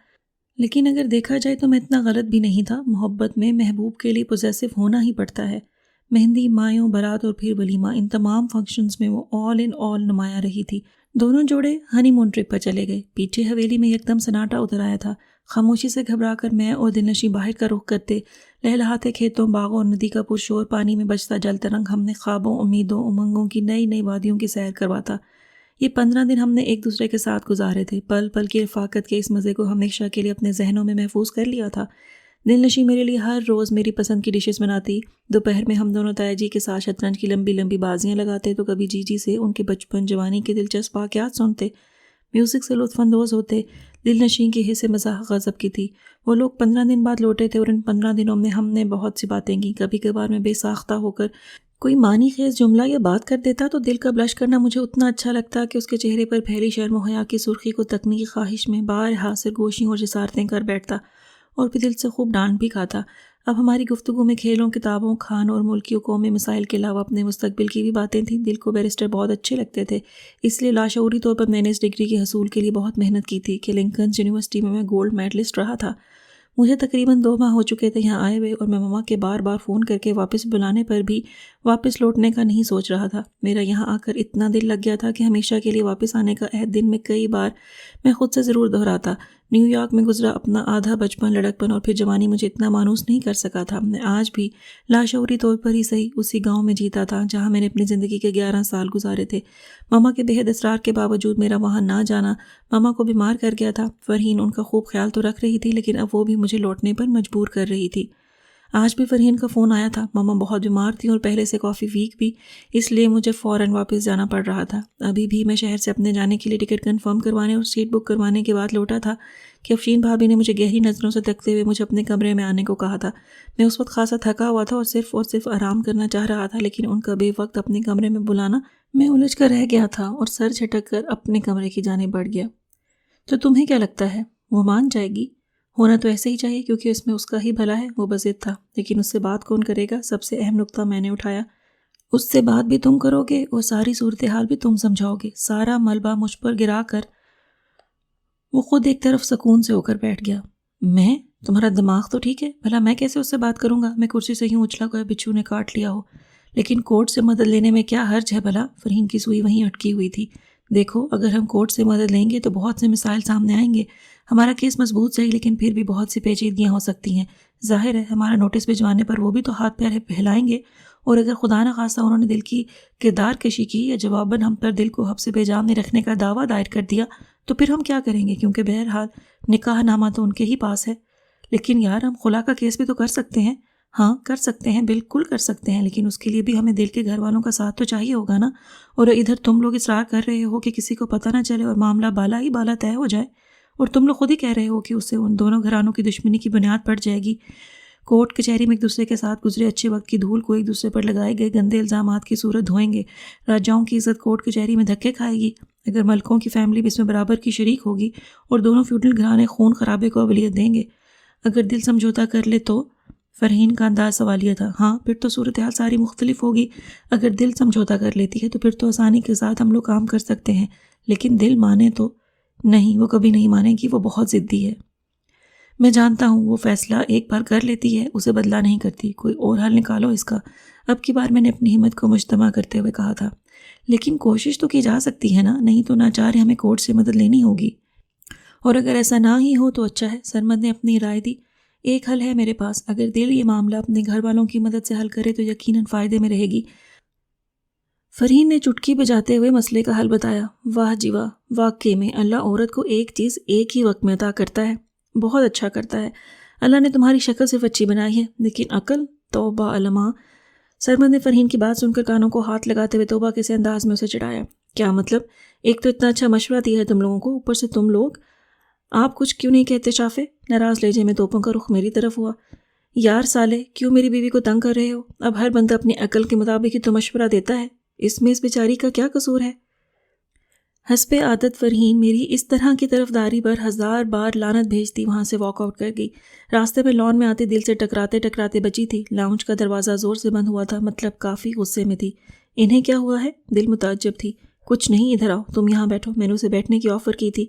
لیکن اگر دیکھا جائے تو میں اتنا غلط بھی نہیں تھا۔ محبت میں محبوب کے لیے پوزیسو ہونا ہی پڑتا ہے۔ مہندی، مایوں، بارات اور پھر ولیمہ، ان تمام فنکشنز میں وہ آل ان آل نمایاں رہی تھی۔ دونوں جوڑے ہنی مون ٹرپ پر چلے گئے۔ پیچھے حویلی میں یکدم سناٹا اتر آیا تھا۔ خاموشی سے گھبرا کر میں اور دل نشیں باہر کا رخ کرتے، لہلہاتے کھیتوں، باغوں اور ندی کا پرشور پانی میں بجتا جل ترنگ ہم نے خوابوں، امیدوں، امنگوں کی نئی نئی وادیوں کی سیر کرواتا۔ یہ 15 دن ہم نے ایک دوسرے کے ساتھ گزارے تھے۔ پل پل کی رفاقت کے اس مزے کو ہمیشہ کے لیے اپنے ذہنوں میں محفوظ کر لیا تھا۔ دل نشیں میرے لیے ہر روز میری پسند کی ڈشز بناتی۔ دوپہر میں ہم دونوں تایا جی کے ساتھ شطرنج کی لمبی لمبی بازیاں لگاتے تو کبھی جی جی سے ان کے بچپن جوانی کے دلچسپ واقعات سنتے، میوزک سے لطف اندوز ہوتے۔ دل نشیں کی حصے مزاح غضب کی تھی۔ وہ لوگ 15 دن بعد لوٹے تھے اور ان 15 دنوں میں ہم نے بہت سی باتیں کی۔ کبھی کبھار میں بے ساختہ ہو کر کوئی معنی خیز جملہ یا بات کر دیتا تو دل کا بلش کرنا مجھے اتنا اچھا لگتا کہ اس کے چہرے پر پھیلی شرم و حیا کی سرخی کو تکنے کی خواہش میں بارہا سرگوشیوں اور جسارتیں کر بیٹھتا اور پھر دل سے خوب ڈانٹ بھی کھاتا۔ اب ہماری گفتگو میں کھیلوں، کتابوں، کھانوں اور ملکی و قومی مسائل کے علاوہ اپنے مستقبل کی بھی باتیں تھیں۔ دل کو بیرسٹر بہت اچھے لگتے تھے، اس لیے لاشعوری طور پر میں نے اس ڈگری کے حصول کے لیے بہت محنت کی تھی کہ لنکن یونیورسٹی میں گولڈ میڈلسٹ رہا تھا۔ مجھے تقریباً 2 ماہ ہو چکے تھے یہاں آئے ہوئے، اور میں مما کے بار بار فون کر کے واپس بلانے پر بھی واپس لوٹنے کا نہیں سوچ رہا تھا۔ میرا یہاں آ کر اتنا دل لگ گیا تھا کہ ہمیشہ کے لیے واپس آنے کا عہد دن میں کئی بار میں خود سے ضرور دہراتا۔ نیو یارک میں گزرا اپنا آدھا بچپن، لڑکپن اور پھر جوانی مجھے اتنا مانوس نہیں کر سکا تھا۔ میں آج بھی لاشعوری طور پر ہی صحیح اسی گاؤں میں جیتا تھا جہاں میں نے اپنی زندگی کے 11 سال گزارے تھے۔ ماما کے بے حد اصرار کے باوجود میرا وہاں نہ جانا ماما کو بیمار کر گیا تھا۔ فرحین ان کا خوب خیال تو رکھ رہی تھی لیکن اب وہ بھی مجھے لوٹنے پر مجبور کر رہی تھی۔ آج بھی فرحین کا فون آیا تھا۔ ماما بہت بیمار تھی اور پہلے سے کافی ویک بھی، اس لیے مجھے فوراً واپس جانا پڑ رہا تھا۔ ابھی بھی میں شہر سے اپنے جانے کے لیے ٹکٹ کنفرم کروانے اور سیٹ بک کروانے کے بعد لوٹا تھا کہ افشین بھابی نے مجھے گہری نظروں سے تکتے ہوئے مجھے اپنے کمرے میں آنے کو کہا تھا۔ میں اس وقت خاصا تھکا ہوا تھا اور صرف آرام کرنا چاہ رہا تھا، لیکن ان کا بے وقت اپنے کمرے میں بلانا میں الجھ کر رہ گیا تھا اور سر جھٹک کر اپنے کمرے کی جانب بڑھ گیا۔ تو تمہیں کیا لگتا ہے وہ مان جائے گی؟ ہونا تو ایسے ہی چاہیے کیونکہ اس میں اس کا ہی بھلا ہے۔ وہ بضد تھا، لیکن اس سے بات کون کرے گا؟ سب سے اہم نقطہ میں نے اٹھایا۔ اس سے بات بھی تم کرو گے اور ساری صورتحال بھی تم سمجھاؤ گے۔ سارا ملبہ مجھ پر گرا کر وہ خود ایک طرف سکون سے ہو کر بیٹھ گیا۔ میں؟ تمہارا دماغ تو ٹھیک ہے؟ بھلا میں کیسے اس سے بات کروں گا؟ میں کرسی سے یوں اچھلا گیا بچھو نے کاٹ لیا ہو۔ لیکن کورٹ سے مدد لینے میں کیا حرج ہے بھلا؟ فرحین کی سوئی وہیں اٹکی ہوئی تھی۔ دیکھو، اگر ہم کورٹ سے مدد لیں گے تو بہت سے مسائل سامنے آئیں گے۔ ہمارا کیس مضبوط صحیح، لیکن پھر بھی بہت سی پیچیدگیاں ہو سکتی ہیں۔ ظاہر ہے ہمارا نوٹس بھجوانے پر وہ بھی تو ہاتھ پیر پھیلائیں گے، اور اگر خدا نہ خواستہ انہوں نے دل کی کردار کشی کی یا جواباً ہم پر دل کو حبس بے میں رکھنے کا دعویٰ دائر کر دیا تو پھر ہم کیا کریں گے؟ کیونکہ بہرحال نکاح نامہ تو ان کے ہی پاس ہے۔ لیکن یار، ہم خلا کا کیس بھی تو کر سکتے ہیں۔ ہاں کر سکتے ہیں، بالکل کر سکتے ہیں، لیکن اس کے لیے بھی ہمیں دل کے گھر والوں کا ساتھ تو چاہیے ہوگا نا۔ اور ادھر تم لوگ اصرار کر رہے ہو کہ کسی کو پتہ نہ چلے اور معاملہ بالا ہی بالا طے ہو جائے، اور تم لوگ خود ہی کہہ رہے ہو کہ اس سے ان دونوں گھرانوں کی دشمنی کی بنیاد پڑ جائے گی۔ کورٹ کچہری میں ایک دوسرے کے ساتھ گزرے اچھے وقت کی دھول کو ایک دوسرے پر لگائے گئے گندے الزامات کی صورت دھوئیں گے۔ راجاؤں کی عزت کورٹ کچہری میں دھکے کھائے گی۔ اگر ملکوں کی فیملی بھی اس میں برابر کی شریک ہوگی اور دونوں فیوڈل گھرانے خون خرابے کو اولویت دیں گے۔ اگر دل سمجھوتا کر لے تو؟ فرحین کا انداز سوالیہ تھا۔ ہاں، پھر تو صورتحال ساری مختلف ہوگی۔ اگر دل سمجھوتا کر لیتی ہے تو پھر تو آسانی کے ساتھ ہم لوگ کام کر سکتے ہیں، لیکن دل مانے تو نہیں، وہ کبھی نہیں مانے گی، وہ بہت ضدی ہے۔ میں جانتا ہوں، وہ فیصلہ ایک بار کر لیتی ہے، اسے بدلا نہیں کرتی۔ کوئی اور حل نکالو اس کا۔ اب کی بار میں نے اپنی ہمت کو مجتمع کرتے ہوئے کہا تھا۔ لیکن کوشش تو کی جا سکتی ہے نا، نہیں تو ناچار ہمیں کورٹ سے مدد لینی ہوگی، اور اگر ایسا نہ ہی ہو تو اچھا ہے۔ سرمد نے اپنی رائے دی۔ ایک حل ہے میرے پاس، اگر دل یہ معاملہ اپنے گھر والوں کی مدد سے حل کرے تو یقیناً فائدے میں رہے گی۔ فرحین نے چٹکی بجاتے ہوئے مسئلے کا حل بتایا۔ واہ جی واہ، واقعی میں اللہ عورت کو ایک چیز ایک ہی وقت میں عطا کرتا ہے، بہت اچھا کرتا ہے۔ اللہ نے تمہاری شکل صرف اچھی بنائی ہے، لیکن عقل، توبہ علما۔ سرمد نے فرحین کی بات سن کر کانوں کو ہاتھ لگاتے ہوئے توبہ کے سے انداز میں اسے چڑھایا۔ کیا مطلب؟ ایک تو اتنا اچھا مشورہ دیا ہے تم لوگوں کو، اوپر سے تم لوگ آپ کچھ کیوں نہیں کہتے شافے؟ ناراض لہجے میں توپوں کا رخ میری طرف ہوا۔ یار سالے، کیوں میری بیوی کو تنگ کر رہے ہو؟ اب ہر بندہ اپنی عقل کے مطابق ہی تو مشورہ دیتا ہے، اس میں اس بیچاری کا کیا قصور ہے؟ حسب عادت فرحین میری اس طرح کی طرفداری پر 1000 بار لعنت بھیجتی وہاں سے واک آؤٹ کر گئی۔ راستے میں لان میں آتے دل سے ٹکراتے بچی تھی۔ لاؤنج کا دروازہ زور سے بند ہوا تھا، مطلب کافی غصے میں تھی۔ انہیں کیا ہوا ہے؟ دل متعجب تھی۔ کچھ نہیں، ادھر آؤ، تم یہاں بیٹھو، میں نے اسے بیٹھنے کی آفر کی تھی۔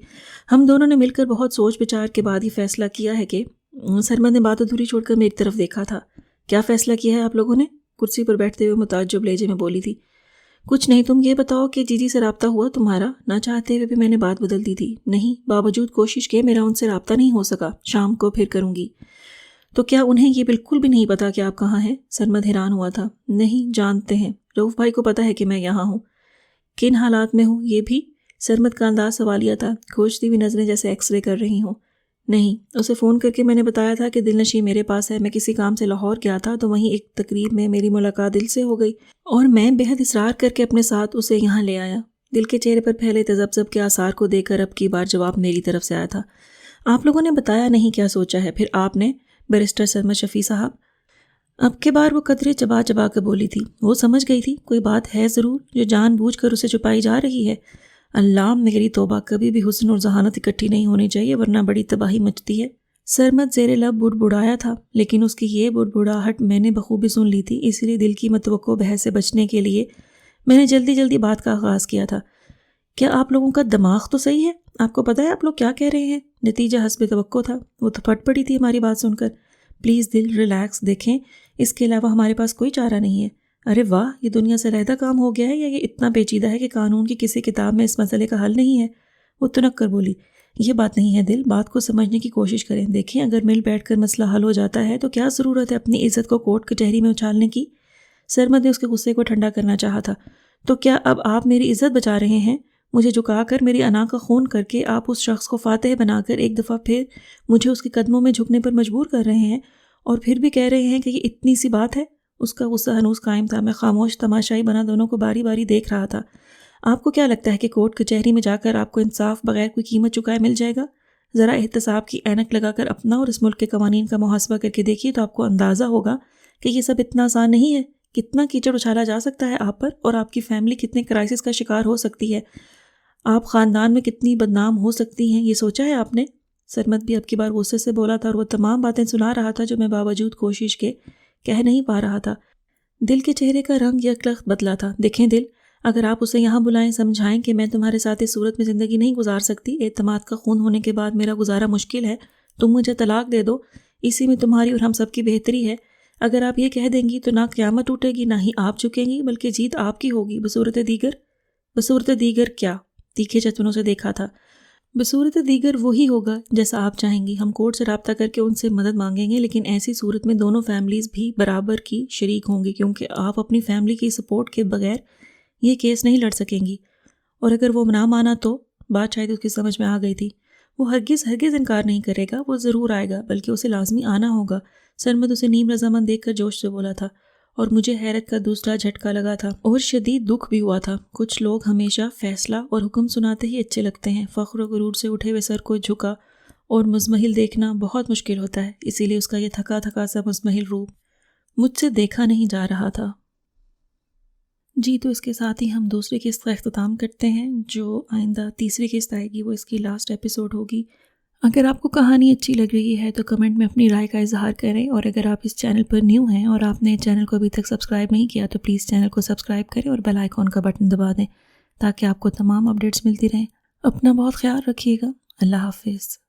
ہم دونوں نے مل کر بہت سوچ بچار کے بعد ہی فیصلہ کیا ہے کہ سرمد نے بات ادھوری چھوڑ کر میری طرف دیکھا تھا۔ کیا فیصلہ کیا ہے آپ لوگوں نے؟ کرسی پر بیٹھتے ہوئے متعجب لہجے میں بولی تھی۔ کچھ نہیں، تم یہ بتاؤ کہ جی جی سے رابطہ ہوا تمہارا؟ نہ چاہتے ہوئے بھی میں نے بات بدل دی تھی۔ نہیں، باوجود کوشش کے میرا ان سے رابطہ نہیں ہو سکا، شام کو پھر کروں گی۔ تو کیا انہیں یہ بالکل بھی نہیں پتا کہ آپ کہاں ہیں؟ سرمد حیران ہوا تھا۔ نہیں، جانتے ہیں، رؤوف بھائی کو پتا ہے کہ میں یہاں ہوں۔ کن حالات میں ہوں یہ بھی؟ سرمد کا انداز سوالیہ تھا، کھوجتی ہوئی نظریں جیسے ایکس رے کر رہی ہوں۔ نہیں، اسے فون کر کے میں نے بتایا تھا کہ دل نشیں میرے پاس ہے۔ میں کسی کام سے لاہور گیا تھا تو وہیں ایک تقریب میں میری ملاقات دل سے ہو گئی اور میں بے حد اصرار کر کے اپنے ساتھ اسے یہاں لے آیا۔ دل کے چہرے پر پھیلے تذبذب کے آثار کو دیکھ کر اب کی بار جواب میری طرف سے آیا تھا۔ آپ لوگوں نے بتایا نہیں کیا سوچا ہے پھر آپ نے؟ بیرسٹر سرمد شفیع صاحب۔ اب کے بار وہ قطرے چبا چبا کر بولی تھی۔ وہ سمجھ گئی تھی کوئی بات ہے ضرور جو جان بوجھ کر اسے چھپائی جا رہی ہے۔ اللہ میری توبہ، کبھی بھی حسن اور ذہانت اکٹھی نہیں ہونی چاہیے ورنہ بڑی تباہی مچتی ہے۔ سرمد زیر لب بڑبڑایا تھا، لیکن اس کی یہ بڑبڑاہٹ میں نے بخوبی سن لی تھی، اس لیے دل کی متوقع بحث سے بچنے کے لیے میں نے جلدی بات کا آغاز کیا تھا۔ کیا آپ لوگوں کا دماغ تو صحیح ہے؟ آپ کو پتہ ہے آپ لوگ کیا کہہ رہے ہیں؟ نتیجہ حسب توقع تھا۔ وہ تو پھٹ پڑی تھی ہماری بات سن کر۔ پلیز دل ریلیکس، دیکھیں اس کے علاوہ ہمارے پاس کوئی چارہ نہیں ہے۔ ارے واہ، یہ دنیا سے علیحدہ کام ہو گیا ہے یا یہ اتنا پیچیدہ ہے کہ قانون کی کسی کتاب میں اس مسئلے کا حل نہیں ہے؟ وہ تنک کر بولی، یہ بات نہیں ہے دل، بات کو سمجھنے کی کوشش کریں، دیکھیں اگر مل بیٹھ کر مسئلہ حل ہو جاتا ہے تو کیا ضرورت ہے اپنی عزت کو کورٹ کچہری میں اچھالنے کی؟ سرمد نے اس کے غصے کو ٹھنڈا کرنا چاہا تھا۔ تو کیا اب آپ میری عزت بچا رہے ہیں؟ مجھے جھکا کر میری انا کا خون کر کے آپ اس شخص کو فاتح بنا کر ایک دفعہ پھر مجھے اس کے قدموں میں جھکنے پر مجبور کر رہے ہیں، اور پھر بھی کہہ رہے ہیں کہ یہ اتنی سی بات ہے؟ اس کا غصہ ہنوز قائم تھا۔ میں خاموش تماشائی بنا دونوں کو باری باری دیکھ رہا تھا۔ آپ کو کیا لگتا ہے کہ کورٹ کچہری میں جا کر آپ کو انصاف بغیر کوئی قیمت چکائے مل جائے گا؟ ذرا احتساب کی اینک لگا کر اپنا اور اس ملک کے قوانین کا محاسبہ کر کے دیکھیے تو آپ کو اندازہ ہوگا کہ یہ سب اتنا آسان نہیں ہے۔ کتنا کیچڑ اچھالا جا سکتا ہے آپ پر، اور آپ کی فیملی کتنے کرائسس کا شکار ہو سکتی ہے، آپ خاندان میں کتنی بدنام ہو سکتی ہیں، یہ سوچا ہے آپ نے؟ سرمد بھی اب کی بار غصے سے بولا تھا اور وہ تمام باتیں سنا رہا تھا جو میں باوجود کوشش کے کہہ نہیں پا رہا تھا۔ دل کے چہرے کا رنگ یکلخت بدلا تھا۔ دیکھیں دل، اگر آپ اسے یہاں بلائیں، سمجھائیں کہ میں تمہارے ساتھ اس صورت میں زندگی نہیں گزار سکتی، اعتماد کا خون ہونے کے بعد میرا گزارا مشکل ہے، تم مجھے طلاق دے دو، اسی میں تمہاری اور ہم سب کی بہتری ہے۔ اگر آپ یہ کہہ دیں گی تو نہ قیامت ٹوٹے گی، نہ ہی آپ جھکیں گی، بلکہ جیت آپ کی ہوگی۔ بصورت دیگر کیا؟ تیکھے چتنوں سے دیکھا تھا۔ بصورت دیگر وہی ہوگا جیسا آپ چاہیں گی، ہم کورٹ سے رابطہ کر کے ان سے مدد مانگیں گے، لیکن ایسی صورت میں دونوں فیملیز بھی برابر کی شریک ہوں گی، کیونکہ آپ اپنی فیملی کی سپورٹ کے بغیر یہ کیس نہیں لڑ سکیں گی۔ اور اگر وہ نہ مانا تو؟ بات شاید اس کی سمجھ میں آ گئی تھی۔ وہ ہرگز انکار نہیں کرے گا، وہ ضرور آئے گا، بلکہ اسے لازمی آنا ہوگا۔ سرمد اسے نیم رضامند دیکھ کر جوش سے بولا تھا، اور مجھے حیرت کا دوسرا جھٹکا لگا تھا اور شدید دکھ بھی ہوا تھا۔ کچھ لوگ ہمیشہ فیصلہ اور حکم سناتے ہی اچھے لگتے ہیں۔ فخر و غرور سے اٹھے ہوئے سر کو جھکا اور مزمحل دیکھنا بہت مشکل ہوتا ہے، اسی لیے اس کا یہ تھکا تھکا سا مزمحل روپ مجھ سے دیکھا نہیں جا رہا تھا۔ جی، تو اس کے ساتھ ہی ہم دوسری قسط کا اختتام کرتے ہیں۔ جو آئندہ تیسری قسط آئے گی وہ اس کی لاسٹ ایپیسوڈ ہوگی۔ اگر آپ کو کہانی اچھی لگ رہی ہے تو کمنٹ میں اپنی رائے کا اظہار کریں، اور اگر آپ اس چینل پر نیو ہیں اور آپ نے چینل کو ابھی تک سبسکرائب نہیں کیا تو پلیز چینل کو سبسکرائب کریں اور بیل آئیکن کا بٹن دبا دیں تاکہ آپ کو تمام اپڈیٹس ملتی رہیں۔ اپنا بہت خیال رکھیے گا۔ اللہ حافظ۔